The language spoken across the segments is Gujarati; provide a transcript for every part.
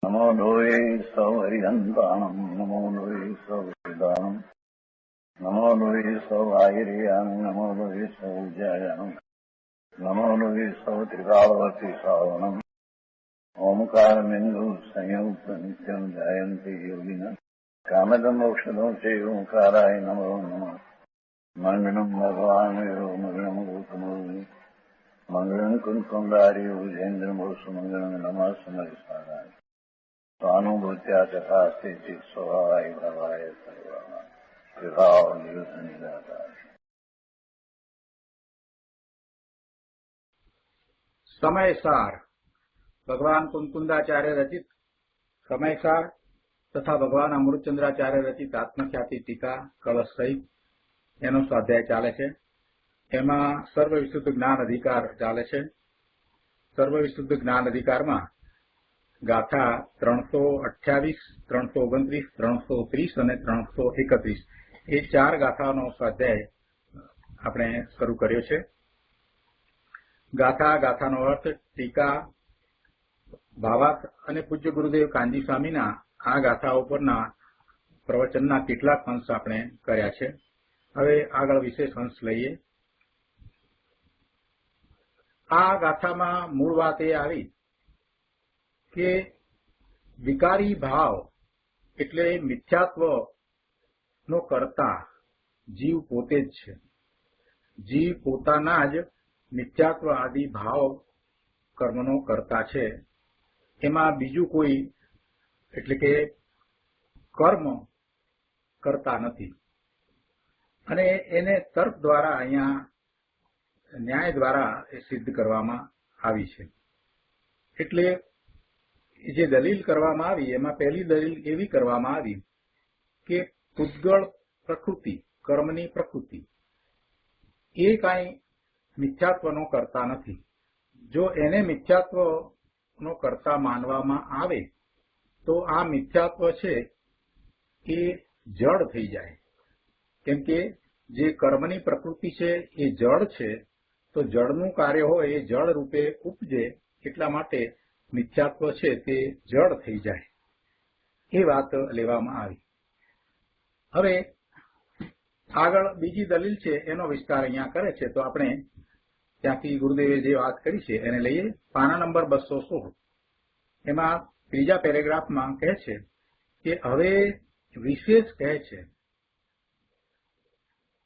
नमो लोये सौहरिहन्ताणम् नमो लोये सौहृदानम् नमो लोये सौभागिर्यानम् नमो लोये सौज्यायानम् नमो लोये सौत्रिकावती सावनम् ओंकारमिन्दु संयुक्त नित्यम् जायन्ति योगिनः कामदमोक्षदो चैवोंकाराय नमो नमः मङ्गलम् भगवान् विरो मङ्गलम् गौतमोऽग्नि मङ्गलम् कुन्कुण्डार्यो विजेन्द्रमो सुमङ्गलम् नमः समरिसाराय स्वानुभूत्या तथा स्थिति स्वभावाय भवाय सर्वाः विभाव निरुद्ध निराकार। समयसार भगवान कुंकुंदाचार्य रचित समयसार तथा भगवान अमृतचंद्राचार्य रचित आत्मख्याति टीका कलश सहित एनो स्वाध्याय चाले छे। एमां सर्वविशुद्ध ज्ञान अधिकार चाले छे। सर्वविशुद्ध ज्ञान अधिकार में गाथा 328, 329, 330 અને 331 એ ચાર ગાથાનો સ્વાધ્યાય આપણે શરૂ કર્યો છે। ગાથાનો અર્થ, ટીકા, ભાવાર્થ અને પૂજ્ય ગુરુદેવ કાનજી સ્વામીના આ ગાથા ઉપરના પ્રવચનના કેટલાક અંશ આપણે કર્યા છે। હવે આગળ વિશેષ અંશ લઈએ। આ ગાથામાં મૂળ વાત એ આવી કે વિકારી ભાવ એટલે મિથ્યાત્વનો કર્તા જીવ પોતે જ છે। જીવ પોતાના જ મિથ્યાત્વ આદિ ભાવ કર્મનો કર્તા છે। એમાં બીજું કોઈ એટલે કે કર્મ કરતા નથી અને એને તર્ક દ્વારા અહીંયા ન્યાય દ્વારા એ સિદ્ધ કરવામાં આવી છે। એટલે જે દલીલ કરવામાં આવી એમાં પહેલી દલીલ એવી કરવામાં આવી કે પૂતગળ પ્રકૃતિ, કર્મની પ્રકૃતિ એ કાંઈ મિથ્યાત્વનો કરતા નથી। જો એને મિથ્યાત્વનો કરતા માનવામાં આવે તો આ મિથ્યાત્વ છે એ જડ થઈ જાય। કેમ કે જે કર્મની પ્રકૃતિ છે એ જડ છે, તો જળનું કાર્ય હોય એ જળ રૂપે ઉપજે, એટલા માટે મિથ્યાત્વ છે તે જડ થઈ જાય, એ વાત લેવામાં આવી। હવે આગળ બીજી દલીલ છે એનો વિસ્તાર અહીંયા કરે છે, તો આપણે ત્યાંથી ગુરુદેવે જે વાત કરી છે એને લઈએ। પાના નંબર 216 એમાં ત્રીજા પેરેગ્રાફમાં કહે છે કે હવે વિશેષ કહે છે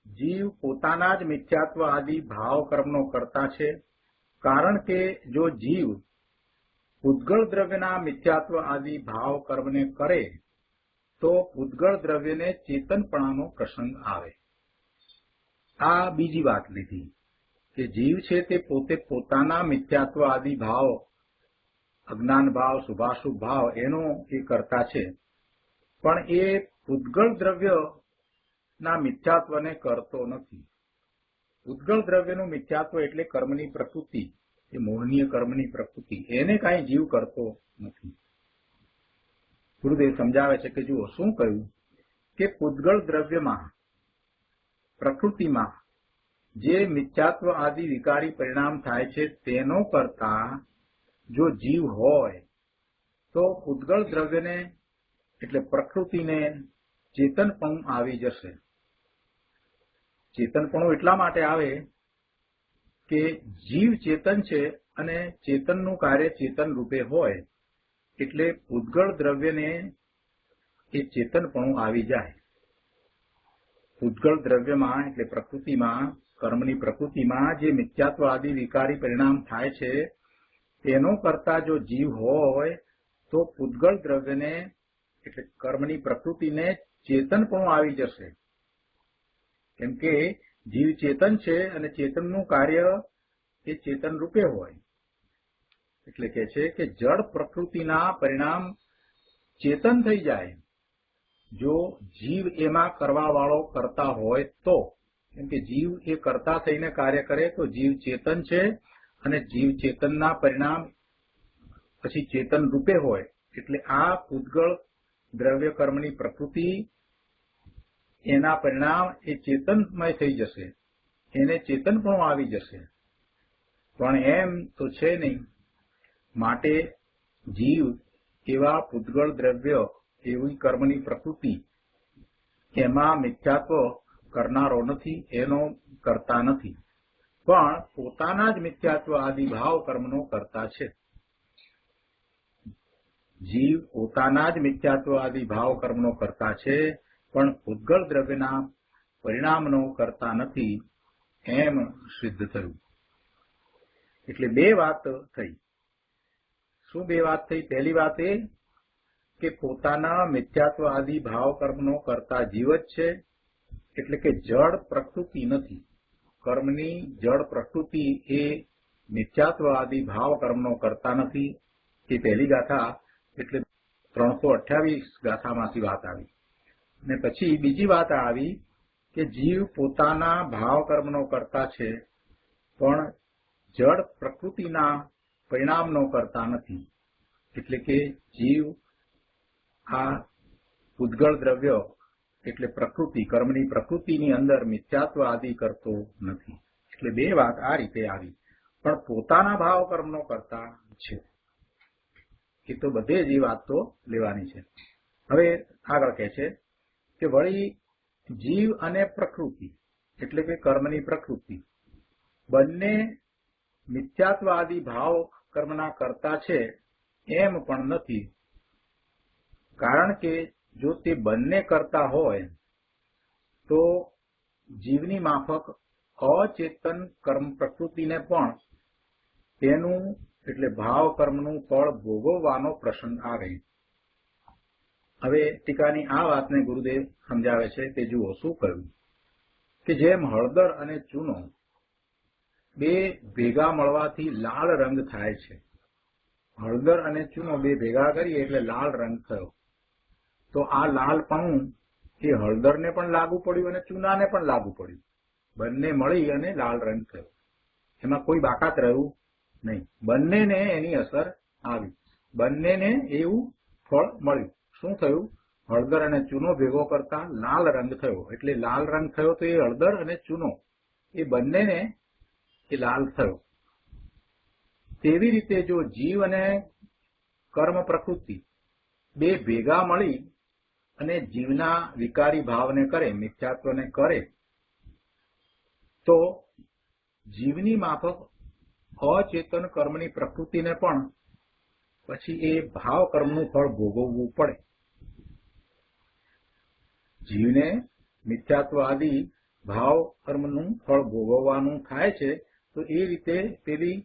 જીવ પોતાના જ મિથ્યાત્વ આદિ ભાવ કર્મનો કરતા છે, કારણ કે જો જીવ પૂતગળ દ્રવ્યના મિથ્યાત્વ આદि ભાવ કર્મને કરે તો પૂતગળ દ્રવ્યને ચેતનપણાનો પ્રસંગ આવે। આ બીજી વાત લીધી કે જીવ છે તે પોતે પોતાના મિથ્યાત્વ આદि ભાવ, અજ્ઞાન ભાવ, શુભાશુભ ભાવ એનો એ કરતા છે, પણ એ પૂતગળ દ્રવ્યના મિથ્યાત્વને કરતો નથી। પૂતગળ દ્રવ્યનું મિથ્યાત્વ એટલે કર્મની પ્રકૃતિ, એ મોહનીય કર્મની પ્રકૃતિ, એને કાંઈ જીવ કરતો નથી। ગુરુદેવ સમજાવે છે કે જુઓ શું કહ્યું કે પૂતગળ દ્રવ્યમાં, પ્રકૃતિમાં જે મિથ્યાત્વ આદિ વિકારી પરિણામ થાય છે તેનો કરતા જો જીવ હોય તો પૂતગળ દ્રવ્યને એટલે પ્રકૃતિને ચેતનપણું આવી જશે। ચેતનપણું એટલા માટે આવે કે જીવ ચેતન છે અને ચેતનનું કાર્ય ચેતન રૂપે હોય એટલે પૂતગળ દ્રવ્યને એ ચેતનપણું આવી જાય। પૂતગળ દ્રવ્યમાં એટલે પ્રકૃતિમાં, કર્મની પ્રકૃતિમાં જે મિથ્યાત્વ આદિ વિકારી પરિણામ થાય છે તેનો કરતા જો જીવ હોય તો પૂતગળ દ્રવ્યને એટલે કર્મની પ્રકૃતિને ચેતનપણું આવી જશે। કેમ કે જીવ ચેતન છે અને ચેતનનું કાર્ય એ ચેતન રૂપે હોય, એટલે કે છે કે જડ પ્રકૃતિના પરિણામ ચેતન થઈ જાય જો જીવ એમાં કરવા વાળો કરતા હોય તો। કેમ કે જીવ એ કરતા થઈને કાર્ય કરે તો જીવ ચેતન છે અને જીવ ચેતનના પરિણામ પછી ચેતન રૂપે હોય, એટલે આ પૂતગળ દ્રવ્ય કર્મની પ્રકૃતિ એના પરિણામ એ ચેતનમય થઈ જશે, એને ચેતનપણું આવી જશે। પણ એમ તો છે નહીં, માટે જીવ એવા પૂતગળ દ્રવ્ય, એવી કર્મની પ્રકૃતિ, એમાં મિથ્યાત્વ કરનારો નથી, એનો કરતા નથી, પણ પોતાના જ મિથ્યાત્વ આદિ ભાવ કર્મનો કરતા છે. જીવ પોતાના જ મિથ્યાત્વ આદિ ભાવ કર્મનો કરતા છે, પણ પૂતગળ દ્રવ્યના પરિણામનો કરતા નથી, એમ સિદ્ધ થયું. એટલે બે વાત થઈ. શું બે વાત થઈ? પહેલી વાત એ કે પોતાના મિથ્યાત્વ આદિ ભાવ કર્મનો કરતા જીવ જ છે, એટલે કે જડ પ્રકૃતિ નથી. કર્મની જડ પ્રકૃતિ એ મિથ્યાત્વ આદિ ભાવ કર્મનો કરતા નથી. એ પહેલી ગાથા, એટલે 328 ગાથામાંથી વાત આવી. અને પછી બીજી વાત આવી કે જીવ પોતાના ભાવ કર્મનો કરતા છે, પણ જડ પ્રકૃતિના પરિણામનો કરતા નથી. એટલે કે જીવ આ પૂતગળ દ્રવ્ય એટલે પ્રકૃતિ, કર્મની પ્રકૃતિની અંદર મિથ્યાત્વ આદિ કરતો નથી. એટલે બે વાત આ રીતે આવી, પણ પોતાના ભાવ કર્મનો કરતા છે. એ તો બધે જ એ વાત તો લેવાની છે. હવે આગળ કહે છે કે વળી જીવ અને પ્રકૃતિ એટલે કે કર્મની પ્રકૃતિ બંને મિથ્યાત્વ આદિ ભાવ કર્મના કરતા છે એમ પણ નથી. કારણ કે જો તે બંને કરતા હોય તો જીવની માફક અચેતન કર્મ પ્રકૃતિને પણ તેનું એટલે ભાવ કર્મનું ફળ ભોગવવાનો પ્રસંગ આવે. હવે ટીકાની આ વાતને ગુરુદેવ સમજાવે છે કે જુઓ શું કહ્યું કે જેમ હળદર અને ચૂનો બે ભેગા મળવાથી લાલ રંગ થાય છે. હળદર અને ચૂનો બે ભેગા કરીએ એટલે લાલ રંગ થયો. તો આ લાલપણું એ હળદરને પણ લાગુ પડ્યું અને ચૂનાને પણ લાગુ પડ્યું. બંને મળી અને લાલ રંગ થયો. એમાં કોઈ બાકાત રહ્યું નહીં. બંનેને એની અસર આવી, બંનેને એવું ફળ મળ્યું. શું થયું? હળદર અને ચૂનો ભેગો કરતા લાલ રંગ થયો. એટલે લાલ રંગ થયો તો એ હળદર અને ચૂનો એ બંનેને એ લાલ થયો. તેવી રીતે જો જીવ અને કર્મ પ્રકૃતિ બે ભેગા મળી અને જીવના વિકારી ભાવને કરે, મિથ્યાત્વને કરે, તો જીવની માફક અચેતન કર્મની પ્રકૃતિને પણ પછી એ ભાવ કર્મનું ફળ ભોગવવું પડે. જીવને મિથ્યાત્વ આદિ ભાવ કર્મનું ફળ ભોગવવાનું થાય છે. તો એ રીતે પેલી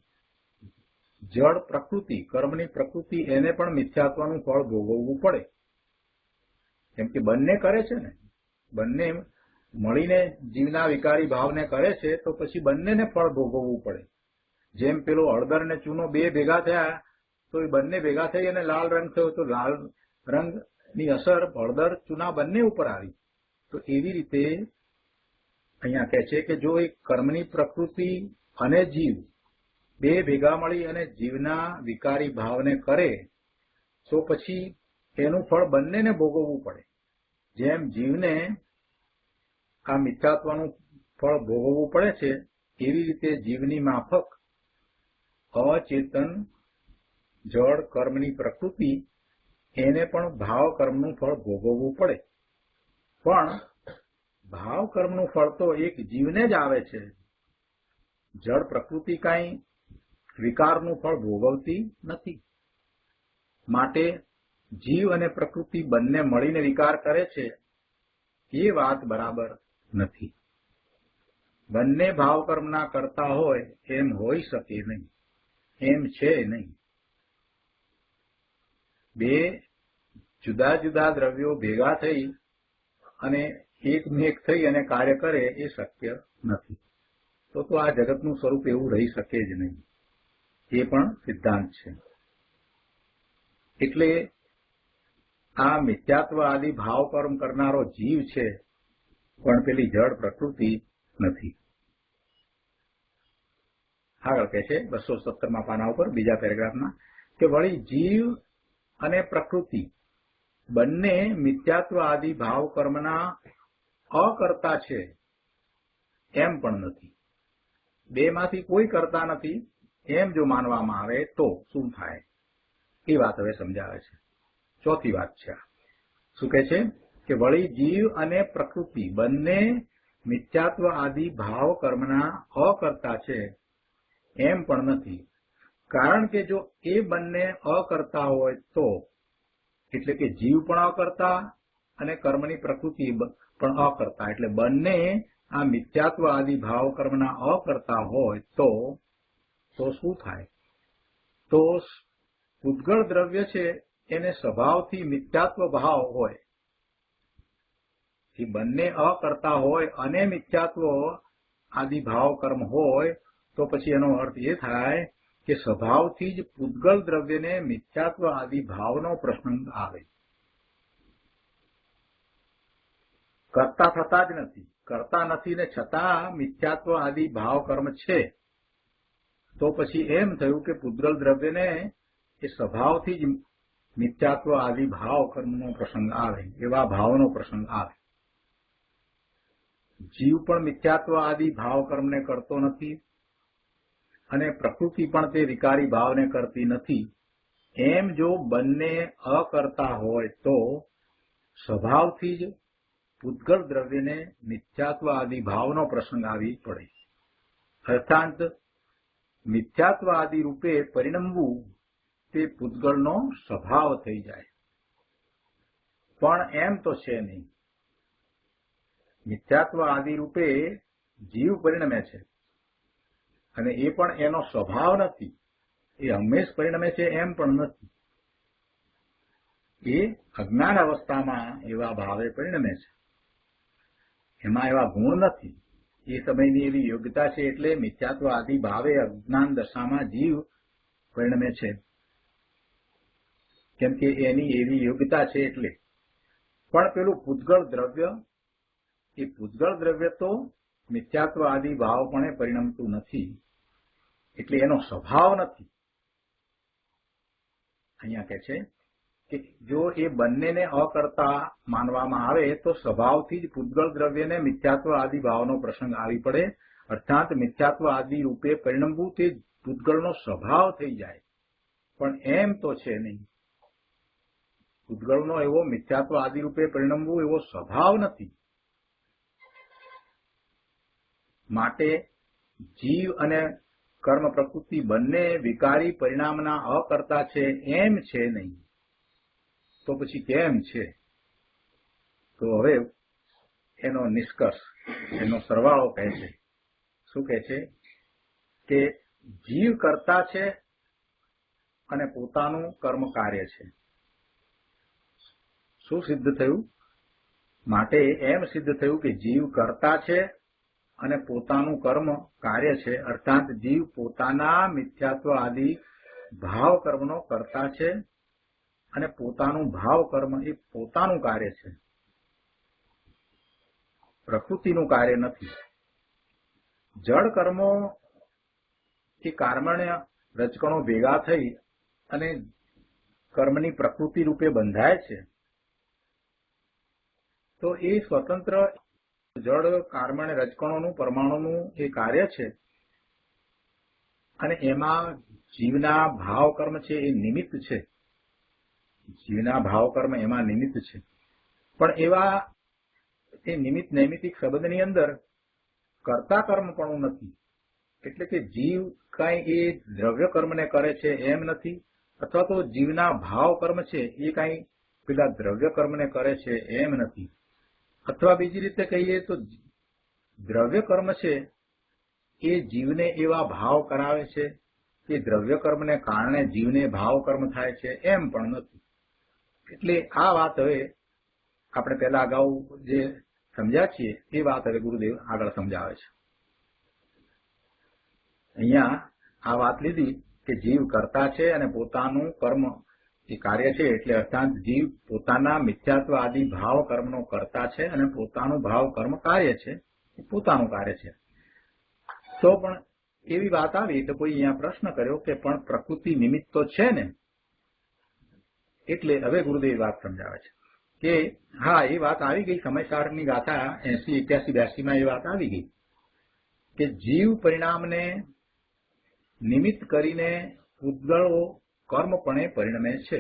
જળ પ્રકૃતિ, કર્મની પ્રકૃતિ, એને પણ મિથ્યાત્વનું ફળ ભોગવવું પડે. કેમ કે બંને કરે છે ને, બંને મળીને જીવના વિકારી ભાવને કરે છે, તો પછી બંનેને ફળ ભોગવવું પડે. જેમ પેલો હળદર અને ચૂનો બે ભેગા થયા તો એ બંને ભેગા થઈ અને લાલ રંગ થયો, તો લાલ રંગની અસર હળદર ચૂના બંને ઉપર આવી. તો એવી રીતે અહીંયા કહે છે કે જો એક કર્મની પ્રકૃતિ અને જીવ બે ભેગા મળી અને જીવના વિકારી ભાવને કરે તો પછી એનું ફળ બંનેને ભોગવવું પડે. જેમ જીવને આ મિથ્યાત્વનું ફળ ભોગવવું પડે છે, એવી રીતે જીવની માફક અચેતન જળ કર્મની પ્રકૃતિ એને પણ ભાવ કર્મનું ફળ ભોગવવું પડે. પણ ભાવ કર્મનું ફળ તો એક જીવને જ આવે છે. જળ પ્રકૃતિ કાંઈ વિકારનું ફળ ભોગવતી નથી. માટે જીવ અને પ્રકૃતિ બંને મળીને વિકાર કરે છે એ વાત બરાબર નથી. બંને ભાવ કર્મના કરતા હોય એમ હોઈ શકે નહીં, એમ છે નહીં. બે જુદા જુદા દ્રવ્યો ભેગા થઈ અને એકમેક થઈ અને કાર્ય કરે એ શક્ય નથી. તો આ જગતનું સ્વરૂપ એવું રહી શકે જ નહીં. એ પણ સિદ્ધાંત છે. એટલે આ મિથ્યાત્વ આદિ ભાવ કર્મ કરનારો જીવ છે, પણ પેલી જળ પ્રકૃતિ નથી. આગળ કહે છે 217માં પાના ઉપર બીજા પેરેગ્રાફમાં કે વળી જીવ અને પ્રકૃતિ બંને મિથ્યાત્વ આદિ ભાવ કર્મના અકર્તા છે એમ પણ નથી. બેમાંથી કોઈ કરતા નથી એમ જો માનવામાં આવે તો શું થાય એ વાત હવે સમજાવે છે. ચોથી વાત છે. શું કહે છે કે વળી જીવ અને પ્રકૃતિ બંને મિથ્યાત્વ આદિ ભાવ કર્મના અકર્તા છે એમ પણ નથી. કારણ કે જો એ બંને અકર્તા હોય તો, એટલે કે જીવ પણ અકર્તા અને કર્મની પ્રકૃતિ પણ અકર્તા, એટલે બંને આ મિથ્યાત્વ આદિ ભાવ કર્મના અકર્તા હોય તો શું થાય? તો પૂતગળ દ્રવ્ય છે એને સ્વભાવથી મિથ્યાત્વ ભાવ હોય. એ બંને અકર્તા હોય અને મિથ્યાત્વ આદિ ભાવ કર્મ હોય તો પછી એનો અર્થ એ થાય કે સ્વભાવથી જ પૂતગળ દ્રવ્યને મિથ્યાત્વ આદિ ભાવનો પ્રસંગ આવે. કરતા થતા જ નથી, કરતા નથી ને છતાં મિથ્યાત્વ આદિ ભાવ કર્મ છે, તો પછી એમ થયું કે પૂતગળ દ્રવ્યને એ સ્વભાવથી જ મિથ્યાત્વ આદિ ભાવ કર્મનો પ્રસંગ આવે, એવા ભાવનો પ્રસંગ આવે. જીવ પણ મિથ્યાત્વ આદિ ભાવ કર્મને કરતો નથી અને પ્રકૃતિ પણ તે વિકારી ભાવને કરતી નથી. એમ જો બંને અકર્તા હોય તો સ્વભાવથી જ પૂતગળ દ્રવ્યને મિથ્યાત્વ આદિ ભાવનો પ્રસંગ આવી પડે. અર્થાત મિથ્યાત્વ આદિ રૂપે પરિણમવું તે પૂતગળનો સ્વભાવ થઈ જાય. પણ એમ તો છે નહીં. મિથ્યાત્વ આદિ રૂપે જીવ પરિણમે છે અને એ પણ એનો સ્વભાવ નથી. એ હંમેશ પરિણમે છે એમ પણ નથી. એ અજ્ઞાન અવસ્થામાં એવા ભાવે પરિણમે છે. એમાં એવા ગુણ નથી. એ સમયની એવી યોગ્યતા છે એટલે મિથ્યાત્વ આદિ ભાવે અજ્ઞાન દશામાં જીવ પરિણમે છે, કેમ કે એની એવી યોગ્યતા છે એટલે. પણ પેલું પૂતગળ દ્રવ્ય, એ પૂતગળ દ્રવ્ય તો મિથ્યાત્વ આદિ ભાવપણે પરિણમતું નથી, એટલે એનો સ્વભાવ નથી. અહીંયા કહે છે કે જો એ બંનેને અકર્તા માનવામાં આવે તો સ્વભાવથી જ પૂતગળ દ્રવ્યને મિથ્યાત્વ આદિ ભાવનો પ્રસંગ આવી પડે. અર્થાત મિથ્યાત્વ આદિ રૂપે પરિણમવું તે પૂતગળનો સ્વભાવ થઈ જાય. પણ એમ તો છે નહીં. પૂતગળનો એવો મિથ્યાત્વ આદિ રૂપે પરિણમવું એવો સ્વભાવ નથી. માટે જીવ અને કર્મ પ્રકૃતિ બંને વિકારી પરિણામના અકર્તા છે એમ છે નહીં. તો પછી કેમ છે? તો હવે એનો નિષ્કર્ષ, એનો સરવાળો કહે છે. શું કહે છે કે જીવ કર્તા છે અને પોતાનું કર્મ કાર્ય છે. શું સિદ્ધ થયું? માટે એમ સિદ્ધ થયું કે જીવ કર્તા છે અને પોતાનું કર્મ કાર્ય છે. અર્થાત જીવ પોતાના મિથ્યાત્વ આદિ ભાવ કર્મનો કર્તા છે અને પોતાનું ભાવ કર્મ એ પોતાનું કાર્ય છે, પ્રકૃતિનું કાર્ય નથી. જળ કર્મો એ કર્મણ્ય રજકણો ભેગા થઈ અને કર્મની પ્રકૃતિ રૂપે બંધાય છે. તો એ સ્વતંત્ર જળ કર્મણ રજકણોનું પરમાણુનું એ કાર્ય છે અને એમાં જીવના ભાવ કર્મ છે એ નિમિત્ત છે. જીવના ભાવ કર્મ એમાં નિમિત્ત છે. પણ એવા એ નિમિત્ત નૈમિતિક સંબંધની અંદર કર્તા કર્મ પણ નથી. એટલે કે જીવ કઈ એ દ્રવ્ય કર્મને કરે છે એમ નથી, અથવા તો જીવના ભાવ કર્મ છે એ કઈ પેલા દ્રવ્ય કર્મને કરે છે એમ નથી. અથવા બીજી રીતે કહીએ તો દ્રવ્ય કર્મ છે એ જીવને એવા ભાવ કરાવે છે કે દ્રવ્ય કર્મને કારણે જીવને ભાવ કર્મ થાય છે એમ પણ નથી. એટલે આ વાત હવે આપણે પહેલા અગાઉ જે સમજ્યા છીએ એ વાત હવે ગુરુદેવ આગળ સમજાવે છે. અહીંયા આ વાત લીધી કે જીવ કરતા છે અને પોતાનું કર્મ એ કાર્ય છે, એટલે અર્થાત જીવ પોતાના મિથ્યાત્વ આદિ ભાવ કર્મનો કરતા છે અને પોતાનું ભાવ કર્મ કાર્ય છે, એ પોતાનું કાર્ય છે. તો પણ એવી વાત આવી તો કોઈ અહીંયા પ્રશ્ન કર્યો કે પણ પ્રકૃતિ નિમિત્ત તો છે ને. એટલે હવે ગુરુદેવ વાત સમજાવે છે કે હા, એ વાત આવી ગઈ. સમયસારની ગાથા 80, 81, 82 એ વાત આવી ગઈ કે જીવ પરિણામને નિમિત્ત કરીને પૂતગળો કર્મપણે પરિણમે છે.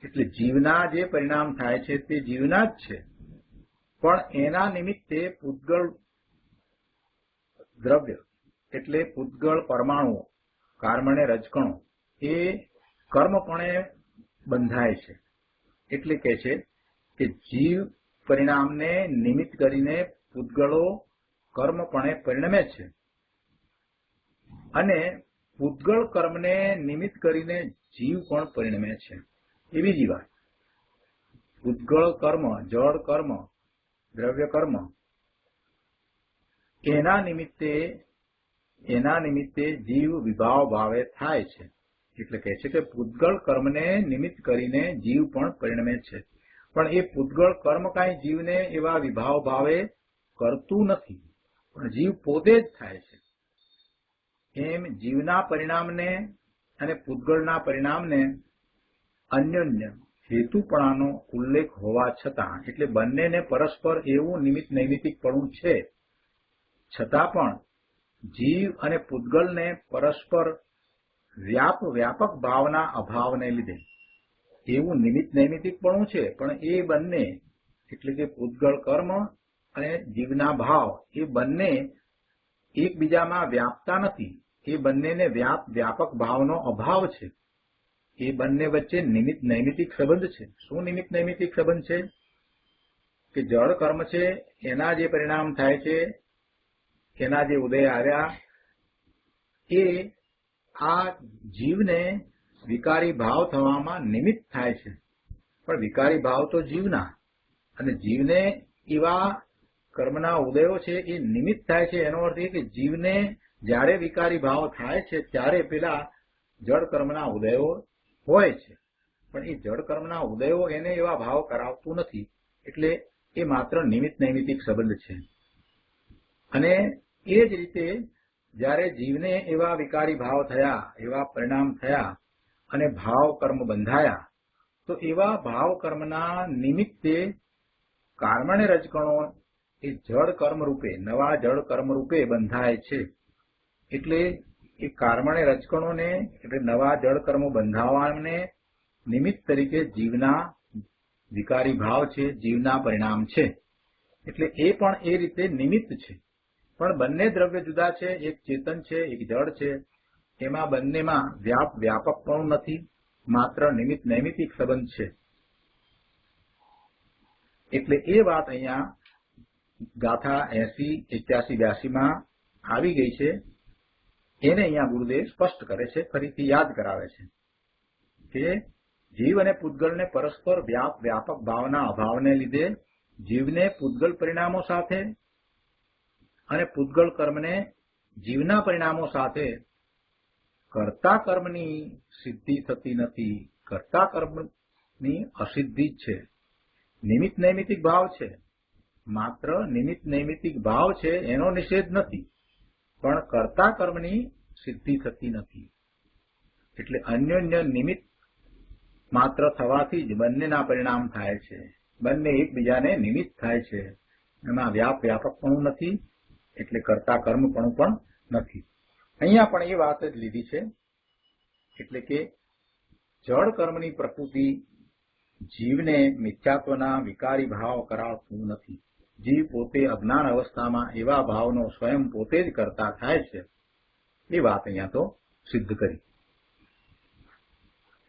એટલે જીવના જે પરિણામ થાય છે તે જીવના જ છે, પણ એના નિમિત્તે પૂતગળ દ્રવ્ય એટલે પૂતગળ પરમાણુઓ, કાર્બને રજકણો એ કર્મપણે બંધાય છે. એટલે કહે છે કે જીવ પરિણામને નિમિત્ત કરીને પૂતગળો કર્મપણે પરિણમે છે અને પૂતગળ કર્મને નિમિત્ત કરીને જીવ પણ પરિણમે છે. એ બીજી વાત. પૂતગળ કર્મ, જળ કર્મ, દ્રવ્ય કર્મ એના નિમિત્તે જીવ વિભાવ ભાવે થાય છે. એટલે કહે છે કે પૂતગળ કર્મને નિમિત્ત કરીને જીવ પણ પરિણમે છે, પણ એ પૂતગળ કર્મ કાંઈ જીવને એવા વિભાવ ભાવે કરતું નથી, પણ જીવ પોતે જ થાય છે. એમ જીવના પરિણામને અને પૂતગળના પરિણામને અન્યોન્ય હેતુપણાનો ઉલ્લેખ હોવા છતાં, એટલે બંનેને પરસ્પર એવું નિમિત્ત નૈમિત્તિકપણું છે છતાં પણ જીવ અને પૂતગલને પરસ્પર વ્યાપક ભાવના અભાવને લીધે એવું નિમિત્ત નૈમિત્તિકપણું છે, પણ એ બંને એટલે કે પૂતગળ કર્મ અને જીવના ભાવ એ બંને એકબીજામાં વ્યાપતા નથી. એ બંનેને વ્યાપક ભાવનો અભાવ છે. એ બંને વચ્ચે નિમિત્ત નૈમિત્તિક સંબંધ છે. શું નિમિત્ત નૈમિત્તિક સંબંધ છે? કે જળ કર્મ છે એના જે પરિણામ થાય છે, એના જે ઉદય આવ્યા એ આ જીવને વિકારી ભાવ થવામાં નિમિત્ત થાય છે, પણ વિકારી ભાવ તો જીવના, અને જીવને એવા કર્મના ઉદયો છે એ નિમિત્ત થાય છે. એનો અર્થ એ કે જીવને જ્યારે વિકારી ભાવ થાય છે ત્યારે પેલા જળ કર્મના ઉદયો હોય છે, પણ એ જળ કર્મના ઉદયો એને એવા ભાવ કરાવતું નથી. એટલે એ માત્ર નિમિત્ત નૈમિત્તિક સંબંધ છે. અને એ જ રીતે જ્યારે જીવને એવા વિકારી ભાવ થયા, એવા પરિણામ થયા અને ભાવ કર્મ બંધાયા, તો એવા ભાવ કર્મના નિમિત્તે કાર્બને રજકણો એ જળ કર્મ રૂપે, નવા જળ કર્મ રૂપે બંધાય છે. એટલે એ કાર્બને રજકણોને એટલે નવા જળ કર્મો બંધાવાને નિમિત્ત તરીકે જીવના વિકારી ભાવ છે, જીવના પરિણામ છે. એટલે એ પણ એ રીતે નિમિત્ત છે. પણ બંને દ્રવ્ય જુદા છે. એક ચેતન છે, એક જળ છે. એમાં બંનેમાં વ્યાપકપણું નથી, માત્ર નિમિત્ત નૈમિત્તિક સંબંધ છે. એટલે એ વાત અહીંયા ગાથા 80, 81, 82માં આવી ગઈ છે. એને અહીંયા ગુરુદેવ સ્પષ્ટ કરે છે, ફરીથી યાદ કરાવે છે કે જીવ અને પૂતગલને પરસ્પર વ્યાપક ભાવના અભાવને લીધે જીવને પૂતગલ પરિણામો સાથે અને પૂતગલ કર્મને જીવના પરિણામો સાથે કર્તા કર્મની સિદ્ધિ થતી નથી. કર્તા કર્મની અસિદ્ધિ જ છે. નિમિત્ત નૈમિત્તિક ભાવ છે, માત્ર નિમિત્ત નૈમિત્તિક ભાવ છે, એનો નિષેધ નથી, પણ કર્તા કર્મની સિદ્ધિ થતી નથી. એટલે અન્યોન્ય નિમિત્ત માત્ર થવાથી જ બંનેના પરિણામ થાય છે. બંને એકબીજાને નિમિત્ત થાય છે. એમાં વ્યાપકપણું નથી, એટલે કર્તા કર્મપણું પણ નથી. અહીંયા પણ એ વાત જ લીધી છે. એટલે કે જળ કર્મની પ્રકૃતિ જીવને મિથ્યાત્વના વિકારી ભાવ કરાવતું નથી. જીવ પોતે અજ્ઞાન અવસ્થામાં એવા ભાવનો સ્વયં પોતે જ કરતા થાય છે. એ વાત અહીંયા તો સિદ્ધ કરી.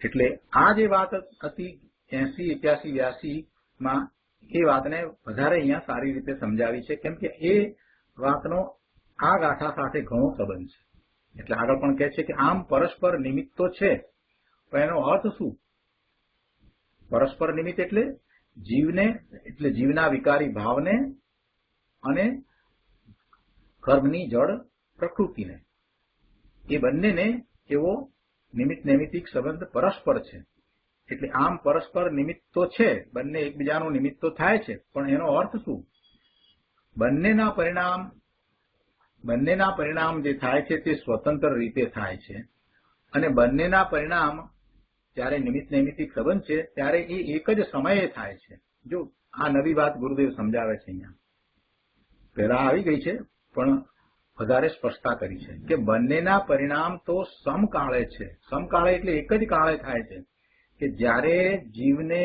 એટલે આ જે વાત હતી 80, 81, 82માં એ વાતને વધારે અહીંયા સારી રીતે સમજાવી છે, કેમ કે એ વાતનો આ ગાથા સાથે ઘણો સંબંધ છે. એટલે આગળ પણ કહે છે કે આમ પરસ્પર નિમિત્ત તો છે, પણ એનો અર્થ શું? પરસ્પર નિમિત્ત એટલે જીવને, એટલે જીવના વિકારી ભાવને અને કર્મની જળ પ્રકૃતિને, એ બંનેને એવો નિમિત્ત નૈમિત્તિક સંબંધ પરસ્પર છે. એટલે આમ પરસ્પર નિમિત્ત તો છે, બંને એકબીજાનું નિમિત્ત તો થાય છે, પણ એનો અર્થ શું? બંનેના પરિણામ જે થાય છે તે સ્વતંત્ર રીતે થાય છે, અને બંનેના પરિણામ જ્યારે નિમિત્ત નૈમિત્તિક સંબંધ છે ત્યારે એ એક જ સમયે થાય છે. જો આ નવી વાત ગુરુદેવ સમજાવે છે. અહીંયા પહેલા આવી ગઈ છે, પણ વધારે સ્પષ્ટતા કરી છે કે બંનેના પરિણામ તો સમકાળે છે. સમકાળે એટલે એક જ કાળે થાય છે. કે જ્યારે જીવને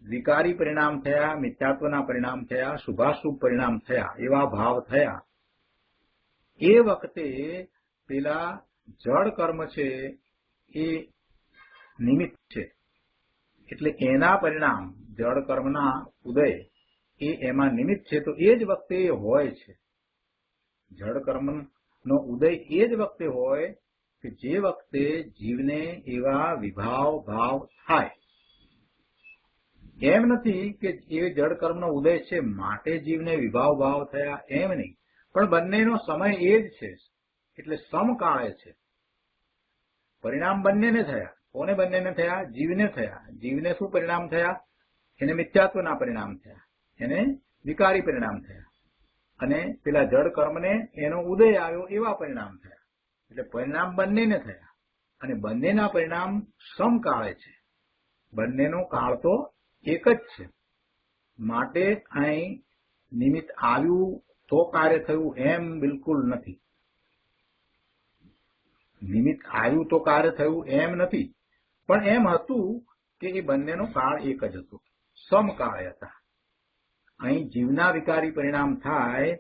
વિકારી પરિણામ થયા, મિથ્યાત્વના પરિણામ થયા, શુભાશુભ પરિણામ થયા, એવા ભાવ થયા, એ વખતે પેલા જળ કર્મ છે એ નિમિત્ત છે. એટલે એના પરિણામ, જળ કર્મના ઉદય એ એમાં નિમિત્ત છે. તો એ જ વખતે એ હોય છે. જળ કર્મનો ઉદય એ જ વખતે હોય કે જે વખતે જીવને એવા વિભાવ ભાવ થાય. એમ નથી કે એ જળ કર્મનો ઉદય છે માટે જીવને વિભાવ ભાવ થયા, એમ નહીં. પણ બંનેનો સમય એ જ છે. એટલે સમકાળે છે. પરિણામ બંનેને થયા. કોને બંનેને થયા? જીવને થયા. જીવને શું પરિણામ થયા? એને મિથ્યાત્વના પરિણામ થયા, એને વિકારી પરિણામ થયા. અને પેલા જળ કર્મને એનો ઉદય આવ્યો એવા પરિણામ થયા. એટલે પરિણામ બંનેને થયા. અને બંનેના પરિણામ સમકાળે છે. બંનેનો કાળ તો એક જ છે. માટે અહીં નિમિત્ત આવ્યું તો કાર્ય થયું એમ બિલકુલ નથી. નિમિત્ત આવ્યું તો કાર્ય થયું એમ નથી. પણ એમ હતું કે એ બંનેનો કાળ એક જ હતો, સમકાળે હતા. અહીં જીવના વિકારી પરિણામ થાય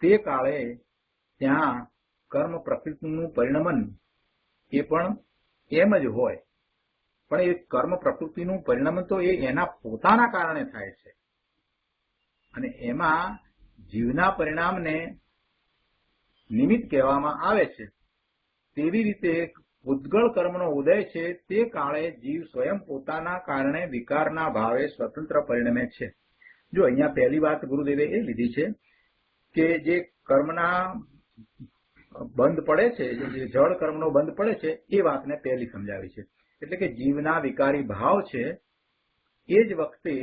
તે કાળે ત્યાં કર્મ પ્રકૃતિનું પરિણમન એ પણ એમ જ હોય. પણ એ કર્મ પ્રકૃતિનું પરિણમન તો એ એના પોતાના કારણે થાય છે. અને એમાં જીવના પરિણામને નિમિત્ત કહેવામાં આવે છે. તેવી રીતે ઉદ્ગળ કર્મનો ઉદય છે તે કાળે જીવ સ્વયં પોતાના કારણે વિકારના ભાવે સ્વતંત્ર પરિણમે છે. જો અહીંયા પહેલી વાત ગુરુદેવે એ લીધી છે કે જે કર્મના બંધ પડે છે, જે જળ કર્મનો બંધ પડે છે, એ વાતને પહેલી સમજાવી છે. એટલે કે જીવના વિકારી ભાવ છે એ જ વખતે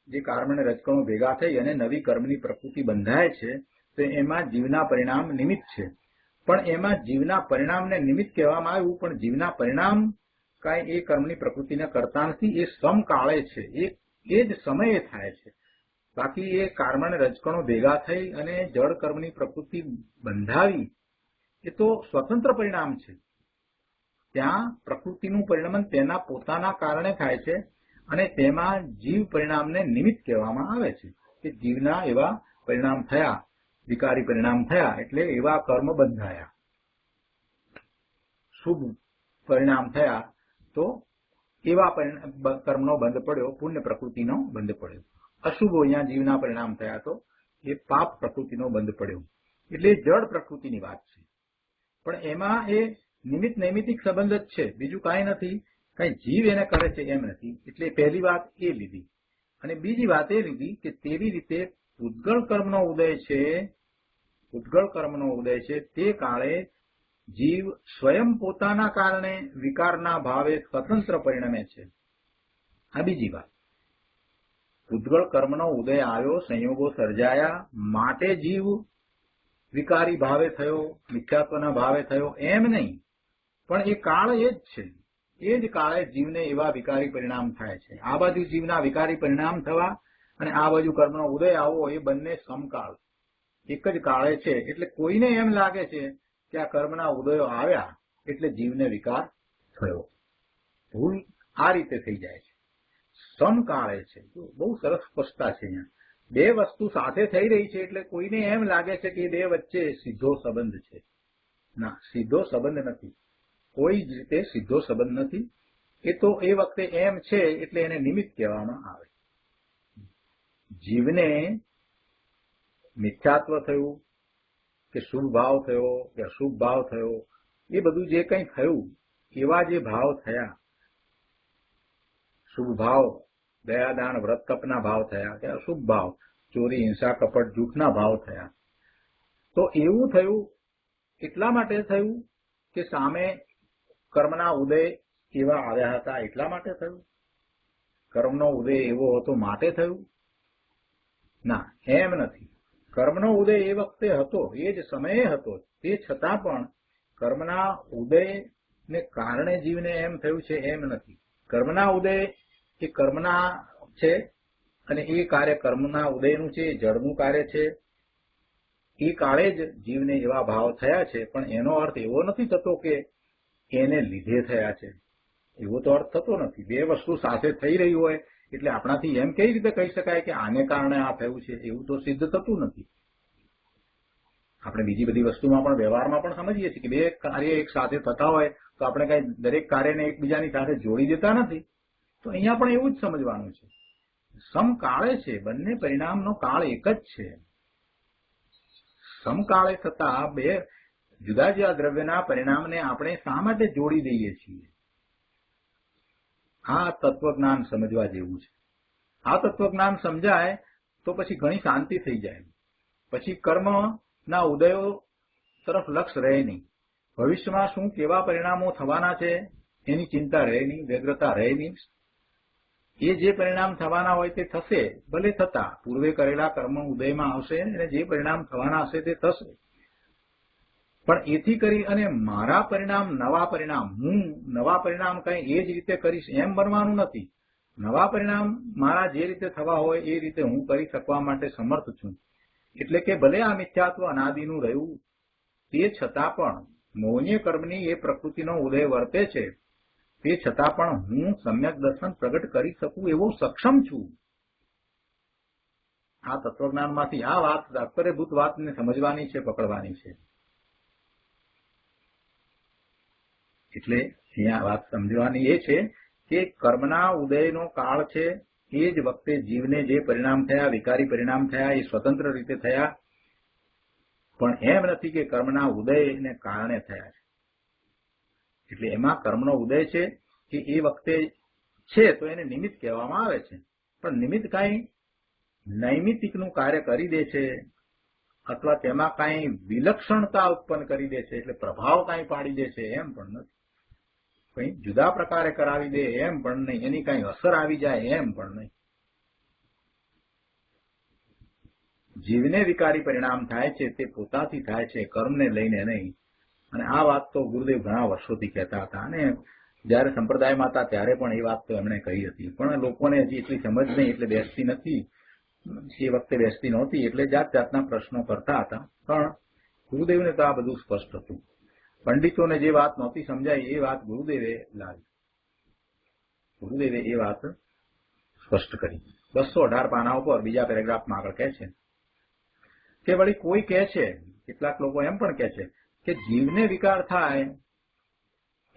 જે કર્મ અને રજકણો ભેગા થઈ અને નવી કર્મની પ્રકૃતિ બંધાય છે તો એમાં જીવના પરિણામ નિમિત્ત છે. પણ એમાં જીવના પરિણામને નિમિત્ત કહેવામાં આવ્યું, પણ જીવના પરિણામ કાંઈ એ કર્મની પ્રકૃતિને કરતા નથી. એ સમકાળે છે, એ જ સમયે થાય છે. બાકી એ કર્મ અને રજકણો ભેગા થઈ અને જળ કર્મની પ્રકૃતિ બંધાવી એ તો સ્વતંત્ર પરિણામ છે. ત્યાં પ્રકૃતિનું પરિણમન તેના પોતાના કારણે થાય છે અને તેમાં જીવ પરિણામને નિમિત્ત કહેવામાં આવે છે. કે જીવના એવા પરિણામ થયા, વિકારી પરિણામ થયા એટલે એવા કર્મ બંધાયા. શુભ પરિણામ થયા તો એવા કર્મનો બંધ પડ્યો, પુણ્ય પ્રકૃતિનો બંધ પડ્યો. અશુભ અહીંયા જીવના પરિણામ થયા તો એ પાપ પ્રકૃતિનો બંધ પડ્યો. એટલે જળ પ્રકૃતિની વાત છે. પણ એમાં એ નિમિત્ત નૈમિતિક સંબંધ જ છે, બીજું કાંઈ નથી. કાંઈ જીવ એને કરે છે એમ નથી. એટલે પહેલી વાત એ લીધી. અને બીજી વાત એ લીધી કે તેવી રીતે ઉદ્ગળ કર્મનો ઉદય છે, ઉદ્ગળ કર્મનો ઉદય છે તે કાળે જીવ સ્વયં પોતાના કારણે વિકારના ભાવે સ્વતંત્ર પરિણમે છે. આ બીજી વાત. ઉદ્ગળ કર્મનો ઉદય આવ્યો, સંયોગો સર્જાયા માટે જીવ વિકારી ભાવે થયો, મિથ્યાત્વના ભાવે થયો એમ નહીં. પણ એ કાળ એ જ છે. એ જ કાળે જીવને એવા વિકારી પરિણામ થાય છે. આ બાજુ જીવના વિકારી પરિણામ થવા અને આ બાજુ કર્મનો ઉદય આવવો એ બંને સમકાળ એક જ કાળે છે. એટલે કોઈને એમ લાગે છે કે આ કર્મના ઉદયો આવ્યા એટલે જીવને વિકાર થયો. ભૂલ આ રીતે થઈ જાય છે. સમકાળે છે. બહુ સરસ સ્પષ્ટતા છે અહીંયા. બે વસ્તુ સાથે થઈ રહી છે એટલે કોઈને એમ લાગે છે કે એ બે વચ્ચે સીધો સંબંધ છે. ના, સીધો સંબંધ નથી. કોઈ જ રીતે સીધો સંબંધ નથી. એ તો એ વખતે એમ છે એટલે એને નિમિત્ત કહેવામાં આવે. જીવને મિથ્યાત્વ થયું કે શુભ ભાવ થયો કે અશુભ ભાવ થયો, એ બધું જે કંઈ થયું એવા જે ભાવ થયા, શુભ ભાવ દયાદાન વ્રત તપના ભાવ થયા કે અશુભ ભાવ ચોરી હિંસા કપટ જૂઠના ભાવ થયા, તો એવું થયું એટલા માટે થયું કે સામે કર્મના ઉદય એવા આવ્યા હતા એટલા માટે થયું? કર્મનો ઉદય એવો હતો માટે થયું? ના, એમ નથી. કર્મનો ઉદય એ વખતે હતો, એ જ સમયે હતો. તે છતાં પણ કર્મના ઉદયને કારણે જીવને એમ થયું છે એમ નથી. કર્મના ઉદય એ કર્મના છે અને એ કાર્ય કર્મના ઉદયનું છે, એ જળનું કાર્ય છે. એ કાળે જ જીવને એવા ભાવ થયા છે. પણ એનો અર્થ એવો નથી થતો કે એને લીધે થયા છે. એવો તો અર્થ થતો નથી. બે વસ્તુ સાથે થઈ રહી હોય એટલે આપણાથી એમ કઈ રીતે કહી શકાય કે આને કારણે આ થયું છે, એવું તો સિદ્ધ થતું નથી. આપણે બીજી બધી વસ્તુમાં પણ વ્યવહારમાં પણ સમજીએ છીએ કે બે કાર્ય એક સાથે થતા હોય તો આપણે કઈ દરેક કાર્યને એકબીજાની સાથે જોડી દેતા નથી. તો અહીંયા પણ એવું જ સમજવાનું છે. સમકાળે છે, બંને પરિણામનો કાળ એક જ છે. સમકાળે થતા બે જુદા જુદા દ્રવ્યના પરિણામને આપણે શા માટે જોડી દઈએ છીએ? આ તત્વજ્ઞાન સમજવા જેવું છે. આ તત્વજ્ઞાન સમજાય તો પછી ઘણી શાંતિ થઈ જાય. પછી કર્મના ઉદયો તરફ લક્ષ રહે નહીં. ભવિષ્યમાં શું કેવા પરિણામો થવાના છે એની ચિંતા રહે નહીં, વ્યગ્રતા રહે નહીં. એ જે પરિણામ થવાના હોય તે થશે, ભલે થતા પૂર્વે કરેલા કર્મ ઉદયમાં આવશે અને જે પરિણામ થવાના હશે તે થશે. પણ એથી કરી અને મારા પરિણામ નવા પરિણામ, હું નવા પરિણામ કઈ એ જ રીતે કરીશ એમ બનવાનું નથી. નવા પરિણામ મારા જે રીતે થવા હોય એ રીતે હું કરી શકવા માટે સમર્થ છું. એટલે કે ભલે આ મિથ્યાત્વ અનાદિનું રહ્યું તે છતાં પણ મૌન્ય કર્મની એ પ્રકૃતિનો ઉદય વર્તે છે, તે છતાં પણ હું સમ્યક દર્શન પ્રગટ કરી શકું એવો સક્ષમ છું. આ તત્વજ્ઞાનમાંથી આ વાત તાત્પર્યભૂત વાતને સમજવાની છે, પકડવાની છે. એટલે અહીંયા વાત સમજવાની એ છે કે કર્મના ઉદયનો કાળ છે એ જ વખતે જીવને જે પરિણામ થયા, વિકારી પરિણામ થયા, એ સ્વતંત્ર રીતે થયા. પણ એમ નથી કે કર્મના ઉદયને કારણે થયા છે. એટલે એમાં કર્મનો ઉદય છે કે એ વખતે છે તો એને નિમિત્ત કહેવામાં આવે છે. પણ નિમિત્ત કાંઈ નૈમિતિકનું કાર્ય કરી દે છે અથવા તેમાં કાંઈ વિલક્ષણતા ઉત્પન્ન કરી દે છે, એટલે પ્રભાવ કાંઈ પાડી દે છે એમ પણ નથી. કંઈ જુદા પ્રકારે કરાવી દે એમ પણ નહીં, એની કાંઈ અસર આવી જાય એમ પણ નહીં. જીવને વિકારી પરિણામ થાય છે તે પોતાથી થાય છે, કર્મને લઈને નહીં. અને આ વાત તો ગુરુદેવ ઘણા વર્ષોથી કહેતા હતા અને જયારે સંપ્રદાયમાં હતા ત્યારે પણ એ વાત તો એમણે કહી હતી. પણ લોકોને હજી એટલી સમજ નહીં એટલે બેસતી નથી, એ વખતે બેસતી નહોતી એટલે જાત જાતના પ્રશ્નો કરતા હતા. પણ ગુરુદેવને તો આ બધું સ્પષ્ટ હતું. પંડિતોને જે વાત નહોતી સમજાય એ વાત ગુરુદેવે લાવી. ગુરુદેવે એ વાત સ્પષ્ટ કરી. 218 પાના ઉપર બીજા પેરેગ્રાફમાં આગળ કહે છે કે વળી કોઈ કહે છે, કેટલાક લોકો એમ પણ કહે છે કે જીવને વિકાર થાય